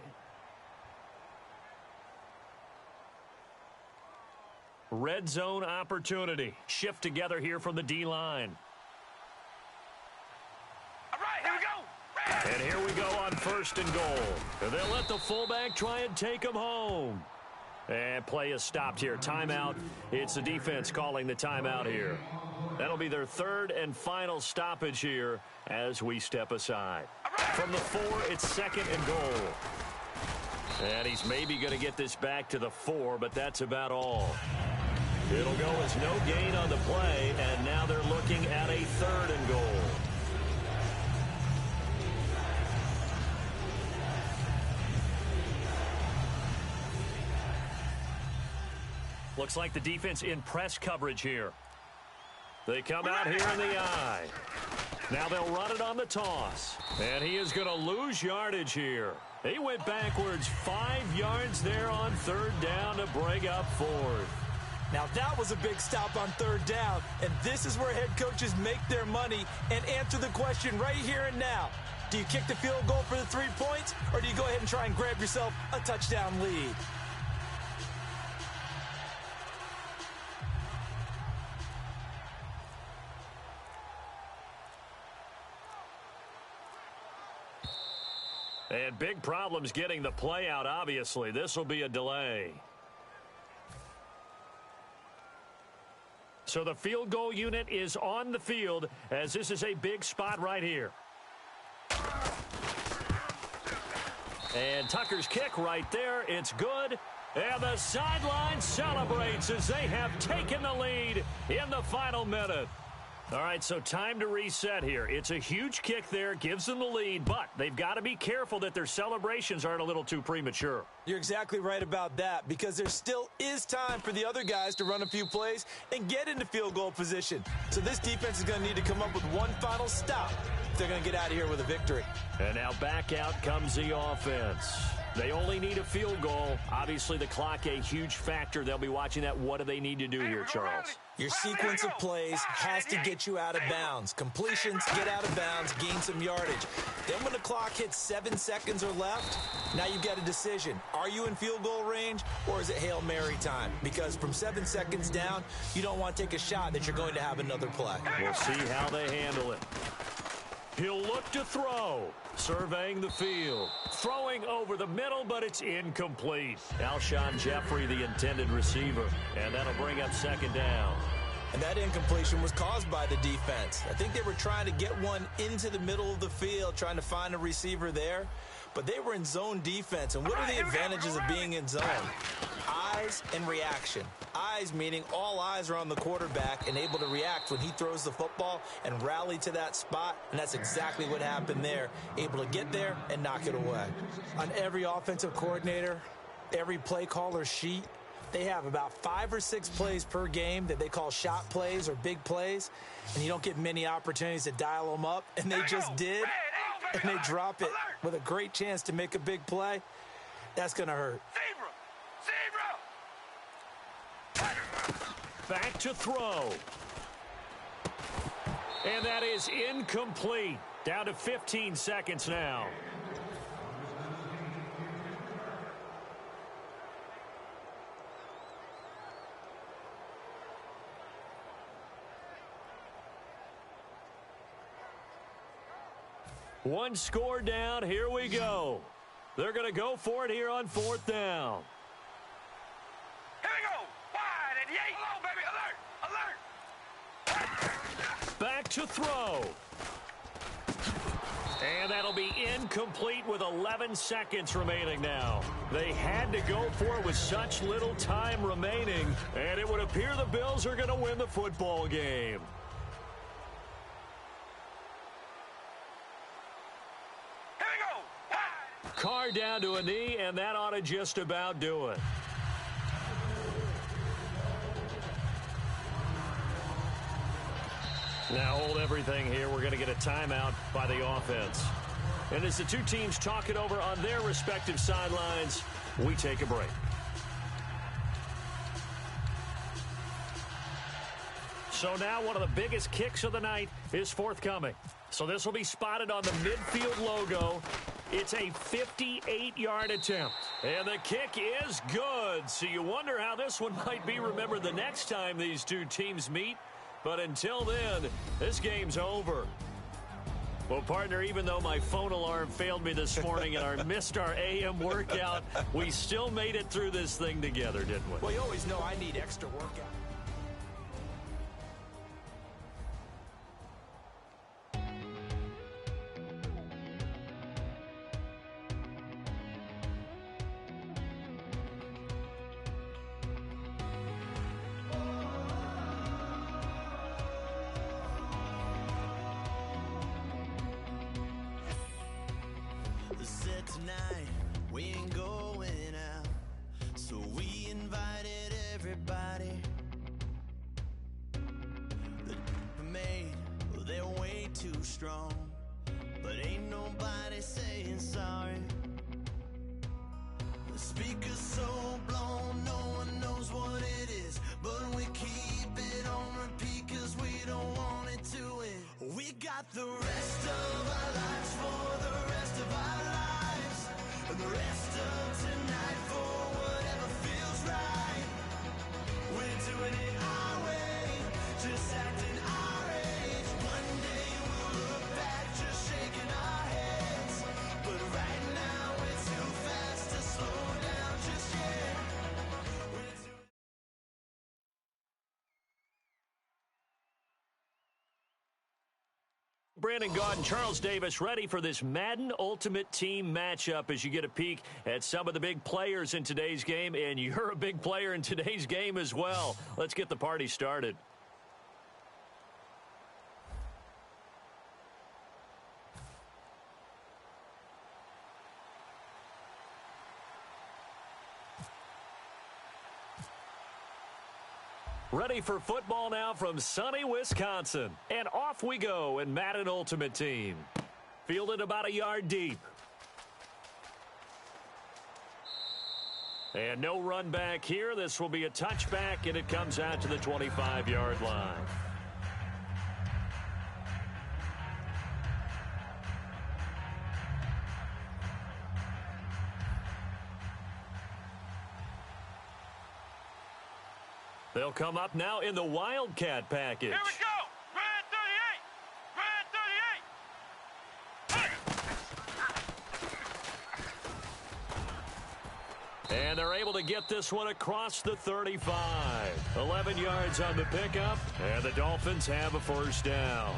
D: Red zone opportunity. Shift together here from the D-line.
A: All right, here we go.
D: And here we go on 1st and goal. And they'll let the fullback try and take him home. And play is stopped here. Timeout. It's the defense calling the timeout here. That'll be their 3rd and final stoppage here as we step aside. From the 4, it's 2nd and goal. And he's maybe going to get this back to the 4, but that's about all. It'll go as no gain on the play, and now they're looking at a 3rd and goal. Looks like the defense in press coverage here. They come out here in the eye. Now they'll run it on the toss. And he is going to lose yardage here. He went backwards 5 yards there on 3rd down to bring up 4th.
E: Now that was a big stop on 3rd down, and this is where head coaches make their money and answer the question right here and now. Do you kick the field goal for the 3 points, or do you go ahead and try and grab yourself a touchdown lead?
D: And big problems getting the play out, obviously. This will be a delay. So the field goal unit is on the field as this is a big spot right here. And Tucker's kick right there. It's good. And the sideline celebrates as they have taken the lead in the final minute. All right, so time to reset here. It's a huge kick there, gives them the lead, but they've got to be careful that their celebrations aren't a little too premature.
E: You're exactly right about that, because there still is time for the other guys to run a few plays and get into field goal position. So this defense is going to need to come up with one final stop if they're going to get out of here with a victory.
D: And now back out comes the offense. They only need a field goal. Obviously, the clock a huge factor. They'll be watching that. What do they need to do here, Charles?
E: Your sequence of plays has to get you out of bounds. Completions, get out of bounds, gain some yardage. Then when the clock hits 7 seconds or left, now you've got a decision. Are you in field goal range, or is it Hail Mary time? Because from 7 seconds down, you don't want to take a shot that you're going to have another play.
D: We'll see how they handle it. He'll look to throw. Surveying the field. Throwing over the middle, but it's incomplete. Alshon Jeffrey, the intended receiver. And that'll bring up 2nd down.
E: And that incompletion was caused by the defense. I think they were trying to get one into the middle of the field, trying to find a receiver there. But they were in zone defense. And what are the advantages of being in zone? Eyes and reaction. Eyes meaning all eyes are on the quarterback and able to react when he throws the football and rally to that spot. And that's exactly what happened there. Able to get there and knock it away. On every offensive coordinator, every play caller sheet, they have about 5 or 6 plays per game that they call shot plays or big plays. And you don't get many opportunities to dial them up. And they just did. And they drop it with a great chance to make a big play. That's going to hurt.
D: Back to throw. And that is incomplete. Down to 15 seconds now. One score down. Here we go. They're going to go for it here on 4th down.
A: Here we go. Wide and yay. Hello, baby. Alert.
D: Back to throw. And that'll be incomplete with 11 seconds remaining now. They had to go for it with such little time remaining, and it would appear the Bills are going to win the football game. down to a knee, and that ought to just about do it. Now hold everything here. We're going to get a timeout by the offense. And as the two teams talk it over on their respective sidelines, we take a break. So now one of the biggest kicks of the night is forthcoming. So this will be spotted on the midfield logo. It's a 58-yard attempt. And the kick is good. So you wonder how this one might be remembered the next time these two teams meet. But until then, this game's over. Well, partner, even though my phone alarm failed me this morning and I missed our AM workout, we still made it through this thing together, didn't we?
E: Well, you always know I need extra workout.
B: Tonight we ain't going out, so we invited everybody. The made, well, they're way too strong, but ain't nobody saying sorry. The speaker's so blown, no one knows what it is, but we keep it on repeat 'cause we don't want it to end. We got the rest of our lives for the rest of our lives. And the rest of tonight for whatever feels right. We're doing it our way, just acting our age. One day we'll look back just shaking our heads. But right now it's too fast to slow down just yet.
D: Brandon Gaudin, Charles Davis ready for this Madden Ultimate Team matchup as you get a peek at some of the big players in today's game, and you're a big player in today's game as well. Let's get the party started. Ready for football now from sunny Wisconsin. And off we go in Madden Ultimate Team. Fielded about a yard deep. And no run back here. This will be a touchback, and it comes out to the 25-yard line. They'll come up now in the Wildcat package.
A: Here we go. Red 38.
D: And they're able to get this one across the 35. 11 yards on the pickup, and the Dolphins have a first down.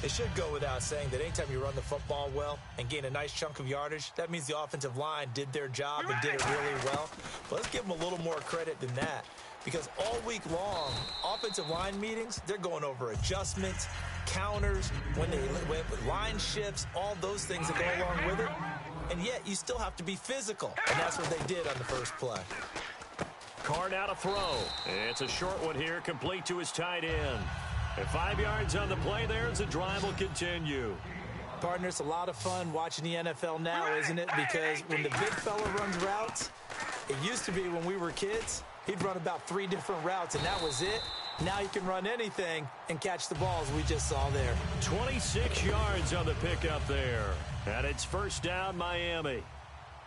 E: It should go without saying that anytime you run the football well and gain a nice chunk of yardage, that means the offensive line did their job and did it really well. But let's give them a little more credit than that. Because all week long, offensive line meetings, they're going over adjustments, counters, when line shifts, all those things that go along with it. And yet, you still have to be physical. And that's what they did on the first play.
D: Carr now to throw. It's a short one here, complete to his tight end. And 5 yards on the play there as the drive will continue.
E: Partner, it's a lot of fun watching the NFL now, isn't it? Because when the big fella runs routes, it used to be when we were kids, he'd run about 3 different routes, and that was it. Now he can run anything and catch the balls we just saw there.
D: 26 yards on the pickup there. And it's first down, Miami.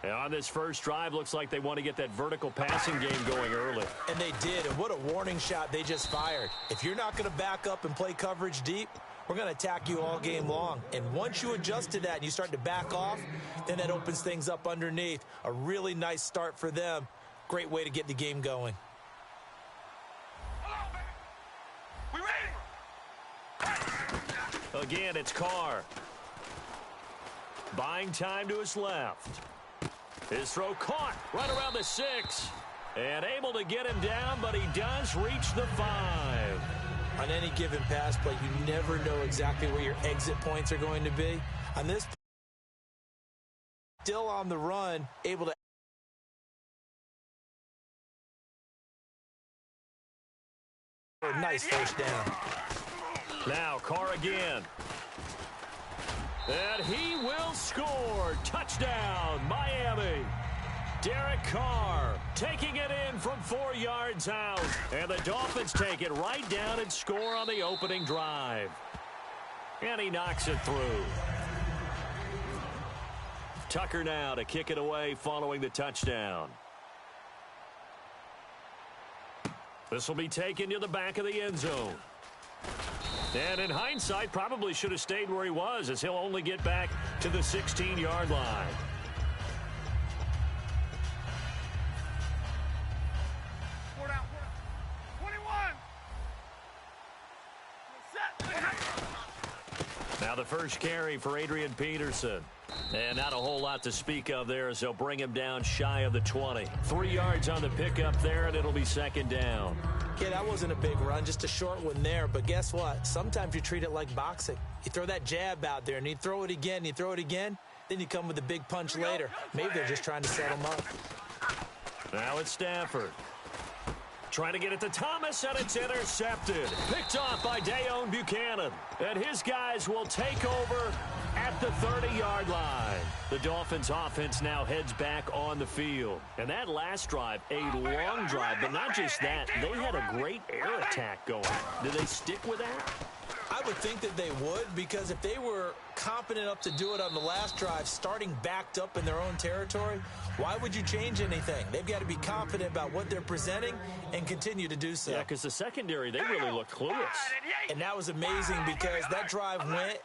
D: And on this first drive, looks like they want to get that vertical passing game going early.
E: And they did, and what a warning shot they just fired. If you're not going to back up and play coverage deep, we're going to attack you all game long. And once you adjust to that and you start to back off, then that opens things up underneath. A really nice start for them. Great way to get the game going.
A: We ready?
D: Again, it's Carr. Buying time to his left. His throw caught right around the 6. And able to get him down, but he does reach the 5.
E: On any given pass play, you never know exactly where your exit points are going to be. On this, still on the run, able to. Nice first down.
D: Now Carr again. And he will score. Touchdown, Miami. Derek Carr taking it in from 4 yards out. And the Dolphins take it right down and score on the opening drive. And he knocks it through. Tucker now to kick it away following the touchdown. This will be taken to the back of the end zone. And in hindsight, probably should have stayed where he was, as he'll only get back to the 16-yard line. Now the first carry for Adrian Peterson. And not a whole lot to speak of there as they'll bring him down shy of the 20. 3 yards on the pickup there, and it'll be second down.
E: Yeah, that wasn't a big run, just a short one there. But guess what? Sometimes you treat it like boxing. You throw that jab out there, and you throw it again, then you come with a big punch later. Maybe they're just trying to set him up.
D: Now it's Stafford. Trying to get it to Thomas, and it's intercepted. Picked off by Dayon Buchanan. And his guys will take over at the 30-yard line. The Dolphins offense now heads back on the field. And that last drive, a long drive, but not just that. They had a great air attack going. Did they stick with that?
E: I would think that they would, because if they were competent enough to do it on the last drive, starting backed up in their own territory, why would you change anything? They've got to be confident about what they're presenting and continue to do so.
D: Yeah, because the secondary, they really looked clueless.
E: And that was amazing because that drive went,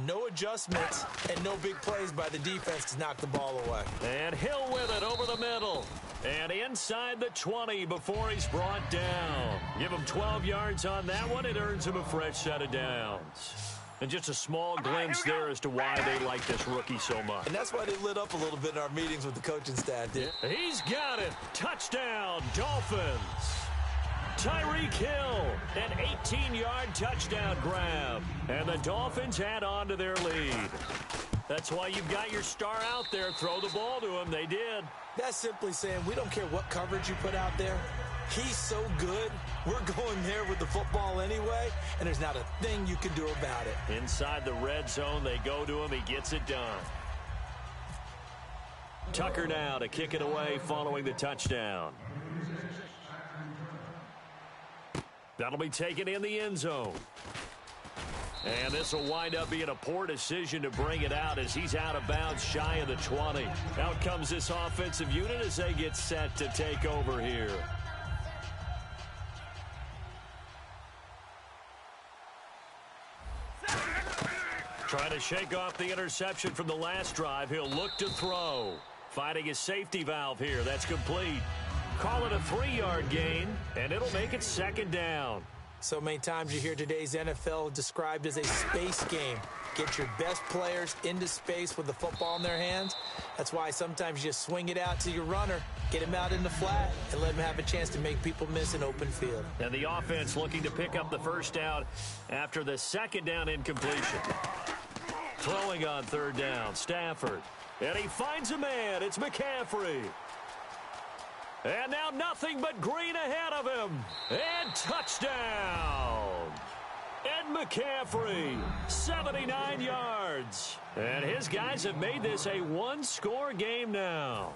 E: no adjustments, and no big plays by the defense to knock the ball away.
D: And Hill with it over the middle. And inside the 20 before he's brought down. Give him 12 yards on that one. It earns him a fresh set of downs. And just a small glimpse there as to why they like this rookie so much.
E: And that's why they lit up a little bit in our meetings with the coaching staff.
D: Yeah. He's got it. Touchdown, Dolphins. Tyreek Hill, an 18-yard touchdown grab. And the Dolphins add on to their lead. That's why you've got your star out there. Throw the ball to him. They did.
E: That's simply saying we don't care what coverage you put out there. He's so good, we're going there with the football anyway, and there's not a thing you can do about it.
D: Inside the red zone, they go to him. He gets it done. Tucker now to kick it away following the touchdown. That'll be taken in the end zone. And this will wind up being a poor decision to bring it out as he's out of bounds shy of the 20. Out comes this offensive unit as they get set to take over here. Trying to shake off the interception from the last drive. He'll look to throw. Finding his safety valve here. That's complete. Call it a 3-yard gain, and it'll make it second down.
E: So many times you hear today's NFL described as a space game. Get your best players into space with the football in their hands. That's why sometimes you just swing it out to your runner, get him out in the flat, and let him have a chance to make people miss an open field.
D: And the offense looking to pick up the first down after the second down incompletion. Throwing on third down, Stafford. And he finds a man. It's McCaffrey. And now nothing but green ahead of him. And touchdown. Ed McCaffrey, 79 yards. And his guys have made this a one-score game now.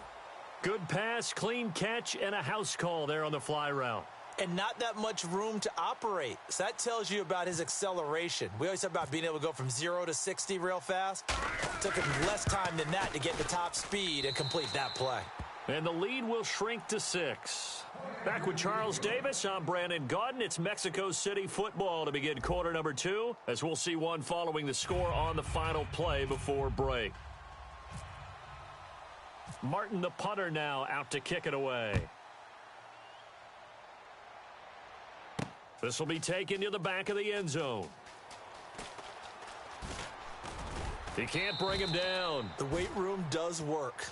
D: Good pass, clean catch, and a house call there on the fly route.
E: And not that much room to operate. So that tells you about his acceleration. We always talk about being able to go from 0 to 60 real fast. It took him less time than that to get the top speed and complete that play.
D: And the lead will shrink to 6. Back with Charles Davis, I'm Brandon Gaudin. It's Mexico City football to begin quarter number 2, as we'll see one following the score on the final play before break. Martin, the punter, now out to kick it away. This will be taken to the back of the end zone. He can't bring him down.
E: The weight room does work.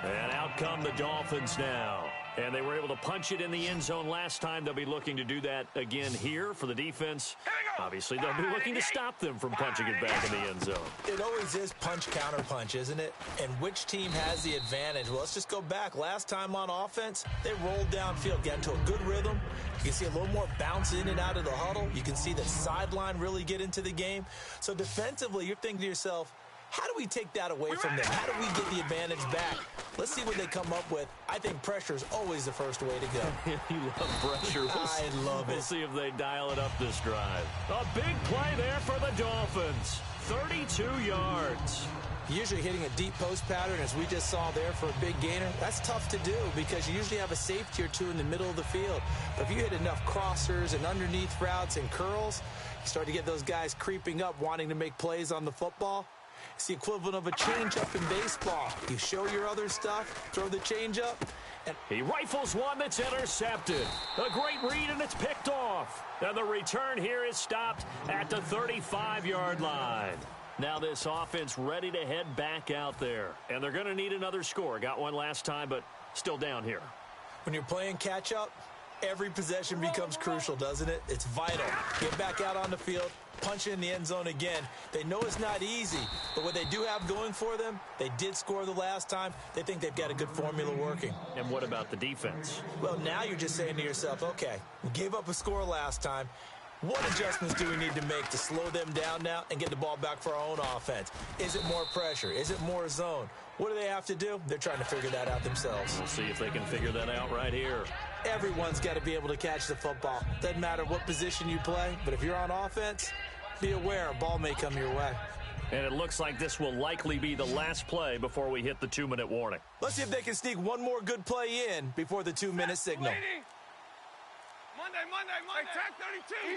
D: And out come the Dolphins now. And they were able to punch it in the end zone last time. They'll be looking to do that again here for the defense. Obviously, they'll be looking to stop them from punching it back in the end zone.
E: It always is punch-counter-punch, isn't it? And which team has the advantage? Well, let's just go back. Last time on offense, they rolled downfield, got into a good rhythm. You can see a little more bounce in and out of the huddle. You can see the sideline really get into the game. So defensively, you're thinking to yourself, how do we take that away from them? How do we get the advantage back? Let's see what they come up with. I think pressure is always the first way to go.
D: You love pressure.
E: I love it.
D: We'll see if they dial it up this drive. A big play there for the Dolphins. 32 yards.
E: Usually hitting a deep post pattern, as we just saw there for a big gainer, that's tough to do because you usually have a safety or two in the middle of the field. But if you hit enough crossers and underneath routes and curls, you start to get those guys creeping up, wanting to make plays on the football. It's the equivalent of a changeup in baseball. You show your other stuff, throw the changeup, and
D: he rifles one that's intercepted. A great read, and it's picked off. And the return here is stopped at the 35-yard line. Now this offense ready to head back out there. And they're going to need another score. Got one last time, but still down here.
E: When you're playing catch-up, every possession becomes crucial, doesn't it? It's vital. Get back out on the field, punch it in the end zone again. They know it's not easy, but what they do have going for them, they did score the last time. They think they've got a good formula working.
D: And what about the defense?
E: Well, now you're just saying to yourself, okay, we gave up a score last time. What adjustments do we need to make to slow them down now and get the ball back for our own offense? Is it more pressure? Is it more zone? What do they have to do? They're trying to figure that out themselves.
D: We'll see if they can figure that out right here.
E: Everyone's got to be able to catch the football. Doesn't matter what position you play, but if you're on offense, be aware a ball may come your way.
D: And it looks like this will likely be the last play before we hit the 2-minute warning.
E: Let's see if they can sneak one more good play in before the 2-minute signal.
F: Monday. Tag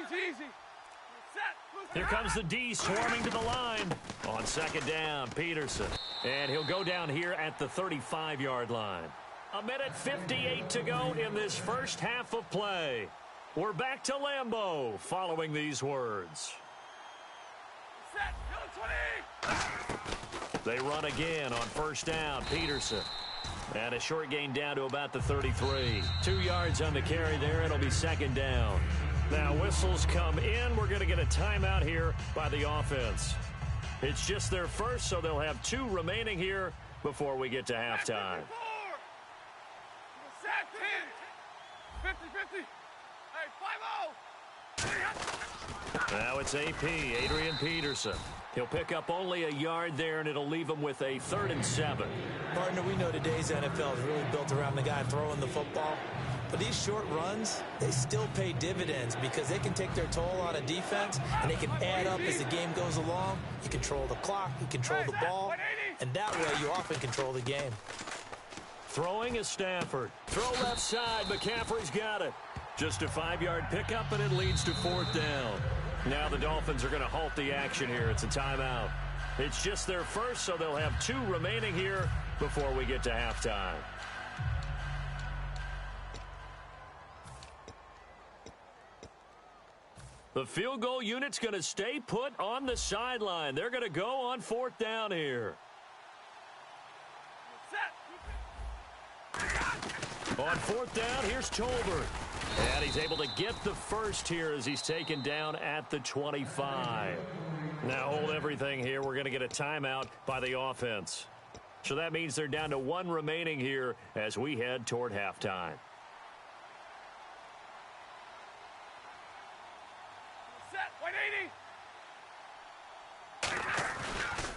F: 32. Easy.
D: Here comes the D swarming to the line. On second down, Peterson. And he'll go down here at the 35-yard line. 1:58 to go in this first half of play. We're back to Lambeau following these words. They run again on first down, Peterson. And a short gain down to about the 33. 2 yards on the carry there. It'll be second down. Now whistles come in. We're going to get a timeout here by the offense. It's just their first, so they'll have 2 remaining here before we get to halftime.
F: 50. Hey, 5-0.
D: Now it's AP, Adrian Peterson. He'll pick up only a yard there, and it'll leave him with a 3rd and 7.
E: Partner, we know today's NFL is really built around the guy throwing the football. But these short runs, they still pay dividends because they can take their toll on a defense, and they can add up as the game goes along. You control the clock, you control the ball, and that way you often control the game.
D: Throwing is Stafford. Throw left side. McCaffrey's got it. Just a 5-yard pickup, and it leads to 4th down. Now the Dolphins are going to halt the action here. It's a timeout. It's just their first, so they'll have 2 remaining here before we get to halftime. The field goal unit's going to stay put on the sideline. They're going to go on 4th down here. On 4th down, here's Tolbert. And he's able to get the first here as he's taken down at the 25. Now hold everything here. We're going to get a timeout by the offense. So that means they're down to 1 remaining here as we head toward halftime.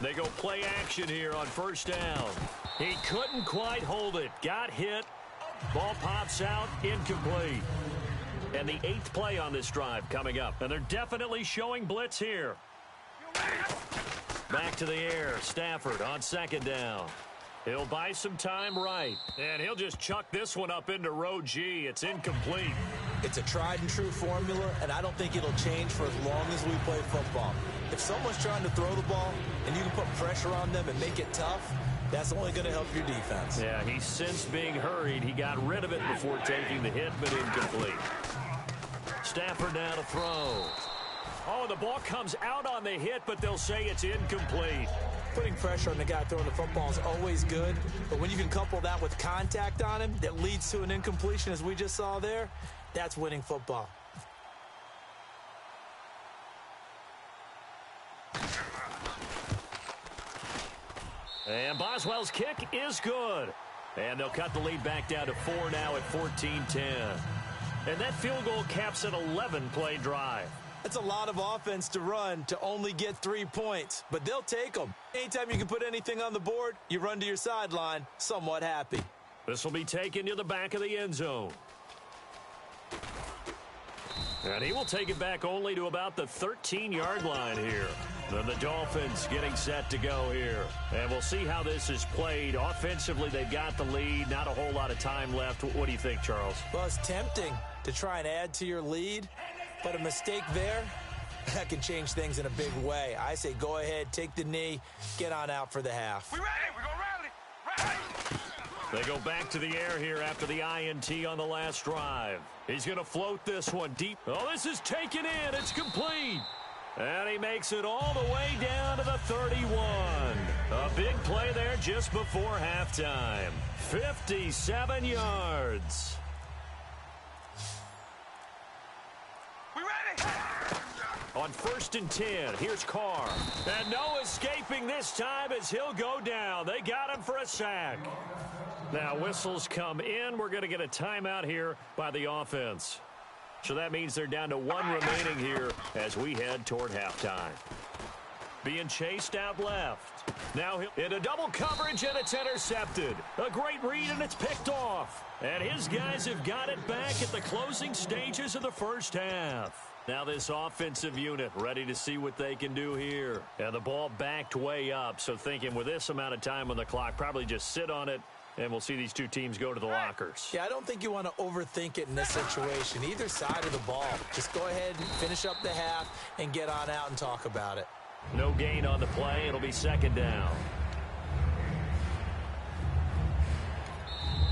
D: They go play action here on first down. He couldn't quite hold it. Got hit. Ball pops out, incomplete. And the 8th play on this drive coming up. And they're definitely showing blitz here. Back to the air. Stafford on second down. He'll buy some time right. And he'll just chuck this one up into row G. It's incomplete.
E: It's a tried and true formula, and I don't think it'll change for as long as we play football. If someone's trying to throw the ball and you can put pressure on them and make it tough, that's only going to help your defense.
D: Yeah, he sensed being hurried. He got rid of it before taking the hit, but incomplete. Stafford now to throw. Oh, the ball comes out on the hit, but they'll say it's incomplete.
E: Putting pressure on the guy throwing the football is always good, but when you can couple that with contact on him that leads to an incompletion, as we just saw there, that's winning football.
D: And Boswell's kick is good. And they'll cut the lead back down to 4 now at 14-10. And that field goal caps an 11-play drive.
E: That's a lot of offense to run to only get 3 points, but they'll take them. Anytime you can put anything on the board, you run to your sideline somewhat happy.
D: This will be taken to the back of the end zone. And he will take it back only to about the 13-yard line here. Then the Dolphins getting set to go here. And we'll see how this is played. Offensively, they've got the lead. Not a whole lot of time left. What do you think, Charles?
E: Well, it's tempting to try and add to your lead, but a mistake there, that can change things in a big way. I say go ahead, take the knee, get on out for the half.
F: We ready? We gonna rally.
D: They go back to the air here after the INT on the last drive. He's going to float this one deep. Oh, this is taken in. It's complete. And he makes it all the way down to the 31. A big play there just before halftime. 57 yards.
F: We ready?
D: On 1st and 10, here's Carr. And no escaping this time as he'll go down. They got him for a sack. Now whistles come in. We're going to get a timeout here by the offense. So that means they're down to 1 remaining here as we head toward halftime. Being chased out left. Now in a double coverage, and it's intercepted. A great read, and it's picked off. And his guys have got it back at the closing stages of the first half. Now this offensive unit ready to see what they can do here. And the ball backed way up, so thinking with this amount of time on the clock, probably just sit on it, and we'll see these two teams go to the lockers.
E: Yeah, I don't think you want to overthink it in this situation. Either side of the ball. Just go ahead and finish up the half and get on out and talk about it.
D: No gain on the play. It'll be 2nd down.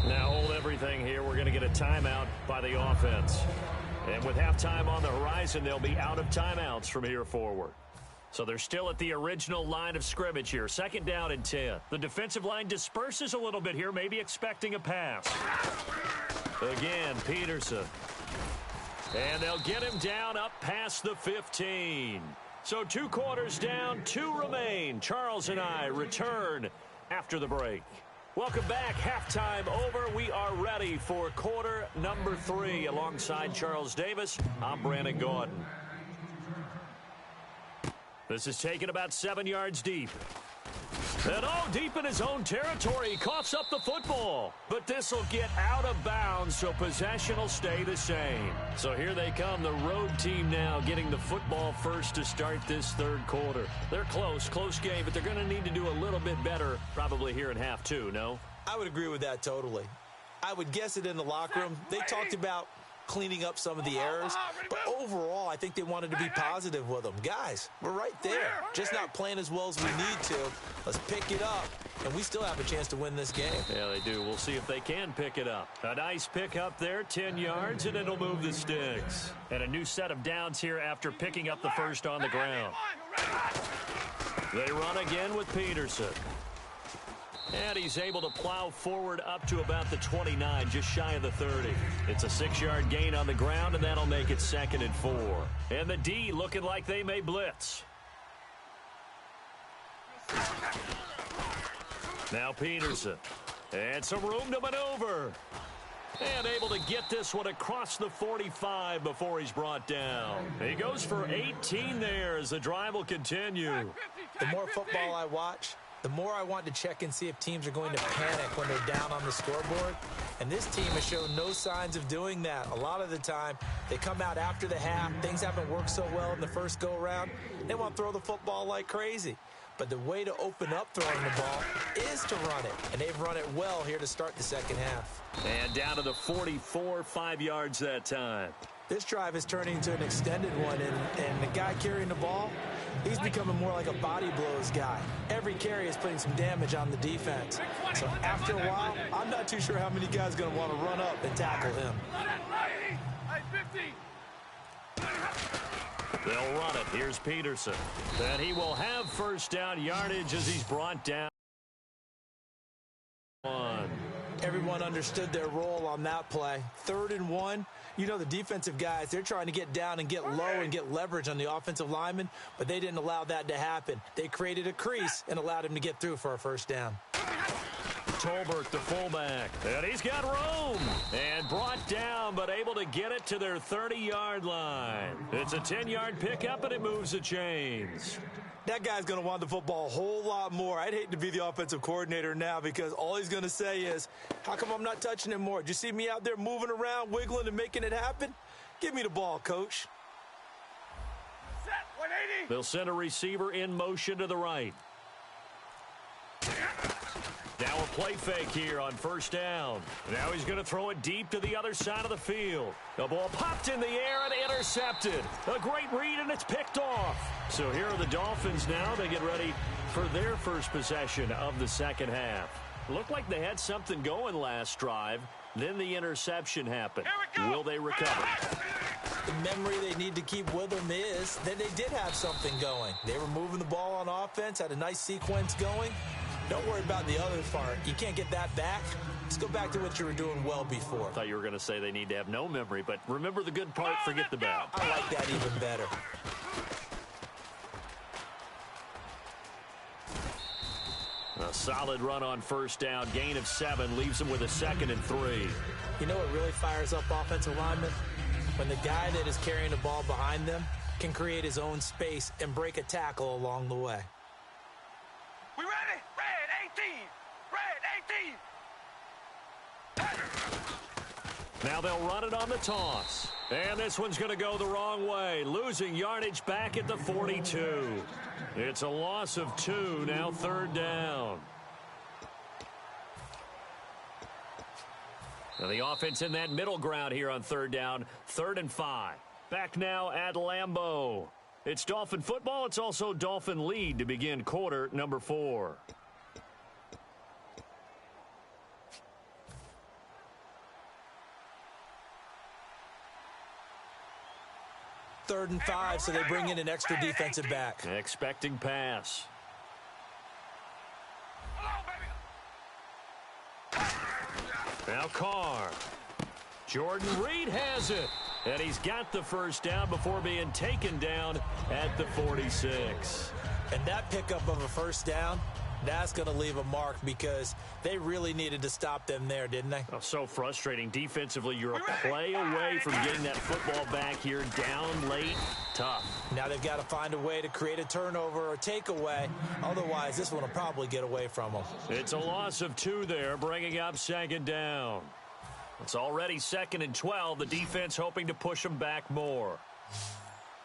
D: Now hold everything here. We're going to get a timeout by the offense. And with halftime on the horizon, they'll be out of timeouts from here forward. So they're still at the original line of scrimmage here. 2nd down and 10. The defensive line disperses a little bit here, maybe expecting a pass. Again, Peterson. And they'll get him down up past the 15. So 2 quarters down, 2 remain. Charles and I return after the break. Welcome back. Halftime over. We are ready for quarter number 3. Alongside Charles Davis, I'm Brandon Gordon. This is taken about 7 yards deep. And deep in his own territory, he coughs up the football. But this will get out of bounds, so possession will stay the same. So here they come, the road team now getting the football first to start this 3rd quarter. They're close game, but they're going to need to do a little bit better probably here in half 2, no?
E: I would agree with that totally. I would guess it in the locker room. They talked about cleaning up some of the errors, but overall I think they wanted to be positive with them. Guys, we're right there, just not playing as well as we need to. Let's pick it up, and we still have a chance to win this game.
D: Yeah, they do. We'll see if they can pick it up. A nice pick up there, 10 yards, and it'll move the sticks. And a new set of downs here after picking up the first on the ground. They run again with Peterson. And he's able to plow forward up to about the 29, just shy of the 30. It's a 6-yard gain on the ground, and that'll make it 2nd and 4. And the D looking like they may blitz. Now Peterson. And some room to maneuver. And able to get this one across the 45 before he's brought down. He goes for 18 there as the drive will continue.
E: The more football I watch, the more I want to check and see if teams are going to panic when they're down on the scoreboard. And this team has shown no signs of doing that. A lot of the time, they come out after the half. Things haven't worked so well in the first go-around. They want to throw the football like crazy. But the way to open up throwing the ball is to run it. And they've run it well here to start the 2nd half.
D: And down to the 44, 5 yards that time.
E: This drive is turning into an extended one, and the guy carrying the ball, he's becoming more like a body blows guy. Every carry is putting some damage on the defense. So after a while, I'm not too sure how many guys are going to want to run up and tackle him.
D: They'll run it. Here's Peterson. And he will have first down yardage as he's brought down.
E: Everyone understood their role on that play. 3rd and 1. You know, the defensive guys, they're trying to get down and get low and get leverage on the offensive lineman, but they didn't allow that to happen. They created a crease and allowed him to get through for a first down.
D: Tolbert, the fullback, and he's got room and brought down, but able to get it to their 30-yard line. It's a 10-yard pickup, and it moves the chains.
E: That guy's going to want the football a whole lot more. I'd hate to be the offensive coordinator now because all he's going to say is, how come I'm not touching it more? Did you see me out there moving around, wiggling, and making it happen? Give me the ball, coach.
F: Set 180.
D: They'll send a receiver in motion to the right. Now a play fake here on first down. Now he's going to throw it deep to the other side of the field. The ball popped in the air and intercepted. A great read, and it's picked off. So here are the Dolphins now. They get ready for their first possession of the second half. Looked like they had something going last drive. Then the interception happened. Will they recover?
E: The memory they need to keep with them is that they did have something going. They were moving the ball on offense, had a nice sequence going. Don't worry about the other part. You can't get that back. Let's go back to what you were doing well before.
D: I thought you were going to say they need to have no memory, but remember the good part, forget the bad.
E: I like that even better.
D: A solid run on first down. Gain of 7 leaves them with a 2nd and 3.
E: You know what really fires up offensive linemen? When the guy that is carrying the ball behind them can create his own space and break a tackle along the way.
F: We ready? Red 18. Red 18.
D: Now they'll run it on the toss. And this one's going to go the wrong way. Losing yardage back at the 42. It's a loss of 2, now 3rd down. Now the offense in that middle ground here on 3rd down, 3rd and 5. Back now at Lambeau. It's Dolphin football. It's also Dolphin lead to begin quarter number 4.
E: Third and 5, so they bring in an extra defensive back.
D: Expecting pass. Now Carr. Jordan Reed has it. And he's got the first down before being taken down at the 46.
E: And that pickup of a first down, that's going to leave a mark because they really needed to stop them there, didn't they?
D: Oh, so frustrating. Defensively, you're a play away from getting that football back here down late. Tough.
E: Now they've got to find a way to create a turnover or takeaway. Otherwise, this one will probably get away from them.
D: It's a loss of 2 there, bringing up 2nd down. It's already 2nd and 12. The defense hoping to push them back more.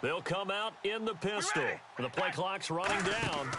D: They'll come out in the pistol. The play clock's running down.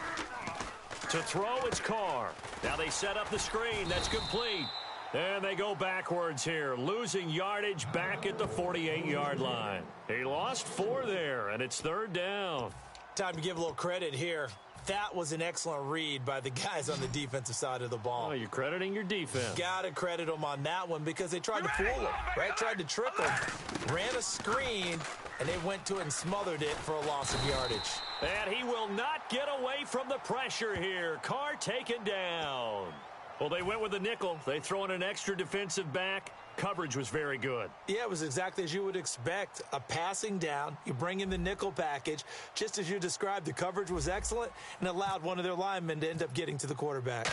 D: To throw, it's Carr. Now they set up the screen. That's complete. And they go backwards here, losing yardage back at the 48-yard line. He lost 4 there, and it's 3rd down.
E: Time to give a little credit here. That was an excellent read by the guys on the defensive side of the ball.
D: Oh, you're crediting your defense.
E: Got to credit them on that one because they tried to fool him, right? Tried to trick him, ran a screen, and they went to it and smothered it for a loss of yardage.
D: And he will not get away from the pressure here. Carr taken down. Well, they went with the nickel. They throw in an extra defensive back. Coverage was very good.
E: Yeah, it was exactly as you would expect. A passing down. You bring in the nickel package. Just as you described, the coverage was excellent and allowed one of their linemen to end up getting to the quarterback.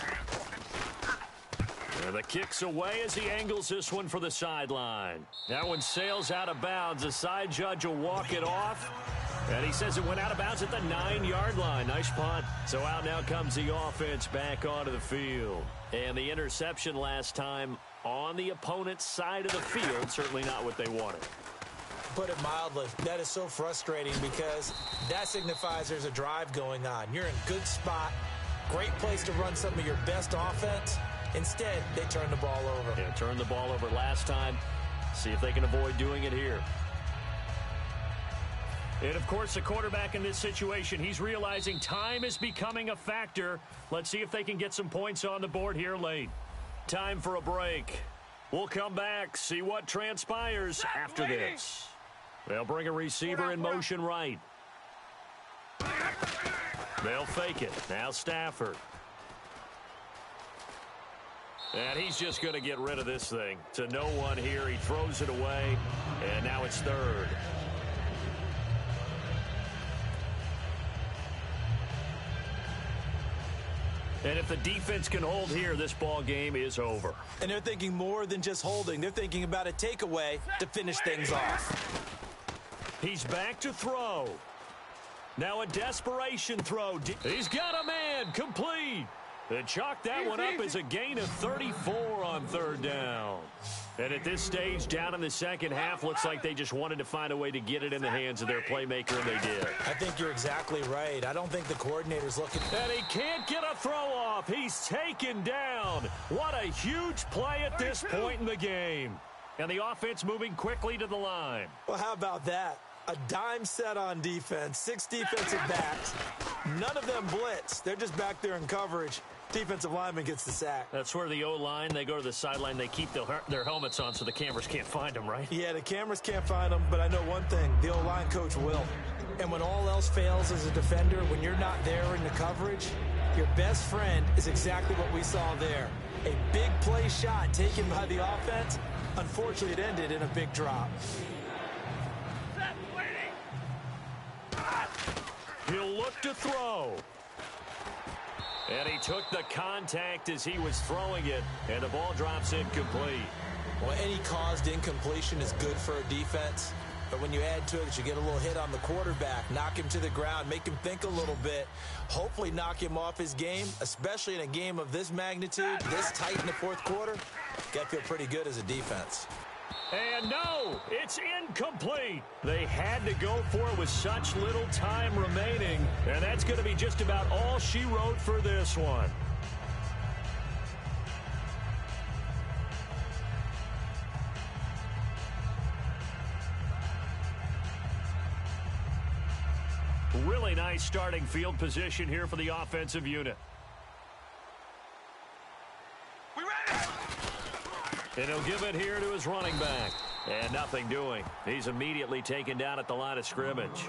D: And the kick's away as he angles this one for the sideline. That one sails out of bounds. The side judge will walk it off. And he says it went out of bounds at the 9-yard line. Nice punt. So out now comes the offense back onto the field. And the interception last time on the opponent's side of the field. Certainly not what they wanted.
E: Put it mildly, that is so frustrating because that signifies there's a drive going on. You're in a good spot. Great place to run some of your best offense. Instead, they turn the ball over.
D: Yeah, turned the ball over last time. See if they can avoid doing it here. And, of course, the quarterback in this situation, he's realizing time is becoming a factor. Let's see if they can get some points on the board here late. Time for a break. We'll come back, see what transpires after this. They'll bring a receiver in motion right. They'll fake it. Now Stafford. And he's just going to get rid of this thing. To no one here. He throws it away. And now it's third. And if the defense can hold here, this ball game is over.
E: And they're thinking more than just holding. They're thinking about a takeaway to finish things off.
D: He's back to throw. Now a desperation throw. He's got a man. Complete. They chalk that one up as a gain of 34 on third down. And at this stage, down in the second half, looks like they just wanted to find a way to get it in the hands of their playmaker, and they did.
E: I think you're exactly right. I don't think the coordinator's looking.
D: And he can't get a throw off. He's taken down. What a huge play at this point in the game. And the offense moving quickly to the line.
E: Well, how about that? A dime set on defense, 6 defensive backs. None of them blitz. They're just back there in coverage. Defensive lineman gets the sack.
D: That's where the O-line, they go to the sideline, they keep their helmets on so the cameras can't find them, right?
E: Yeah, the cameras can't find them, but I know one thing. The O-line coach will. And when all else fails as a defender, when you're not there in the coverage, your best friend is exactly what we saw there. A big play shot taken by the offense. Unfortunately, it ended in a big drop.
D: He'll look to throw. And he took the contact as he was throwing it, and the ball drops incomplete.
E: Well, any caused incompletion is good for a defense, but when you add to it that you get a little hit on the quarterback, knock him to the ground, make him think a little bit, hopefully knock him off his game, especially in a game of this magnitude, this tight in the fourth quarter, got to feel pretty good as a defense.
D: And no, it's incomplete. They had to go for it with such little time remaining, and that's going to be just about all she wrote for this one. Really nice starting field position here for the offensive unit. And he'll give it here to his running back. And nothing doing. He's immediately taken down at the line of scrimmage.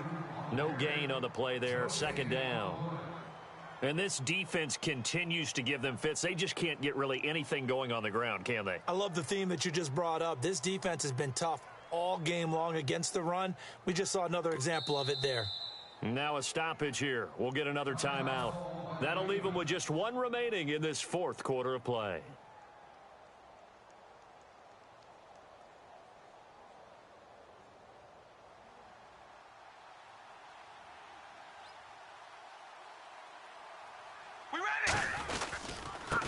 D: No gain on the play there. Second down. And this defense continues to give them fits. They just can't get really anything going on the ground, can they?
E: I love the theme that you just brought up. This defense has been tough all game long against the run. We just saw another example of it there.
D: Now a stoppage here. We'll get another timeout. That'll leave them with just one remaining in this fourth quarter of play.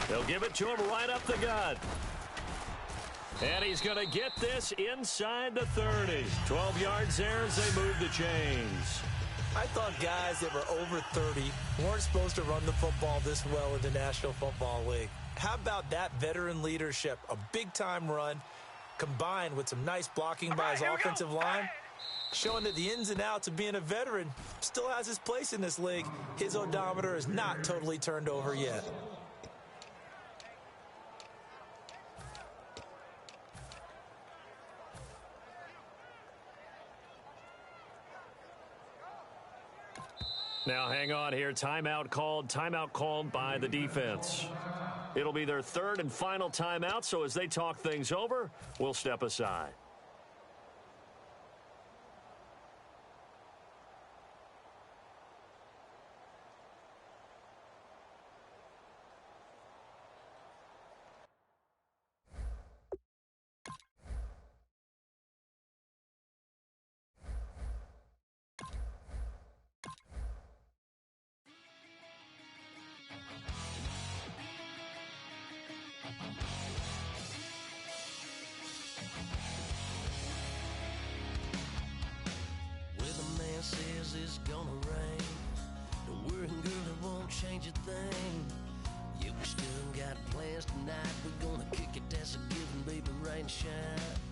D: They'll give it to him right up the gut. And he's going to get this inside the 30. 12 yards there as they move the chains.
E: I thought guys that were over 30 weren't supposed to run the football this well in the National Football League. How about that veteran leadership? A big-time run combined with some nice blocking by his offensive line, showing that the ins and outs of being a veteran still has his place in this league. His odometer is not totally turned over yet.
D: Now hang on here. Timeout called by the defense. It'll be their third and final timeout, so as they talk things over, we'll step aside.
B: Says it's gonna rain. Don't worry, girl, it won't change a thing. Yeah, we still got plans tonight. We're gonna kick it, that's a given, baby, rain, shine.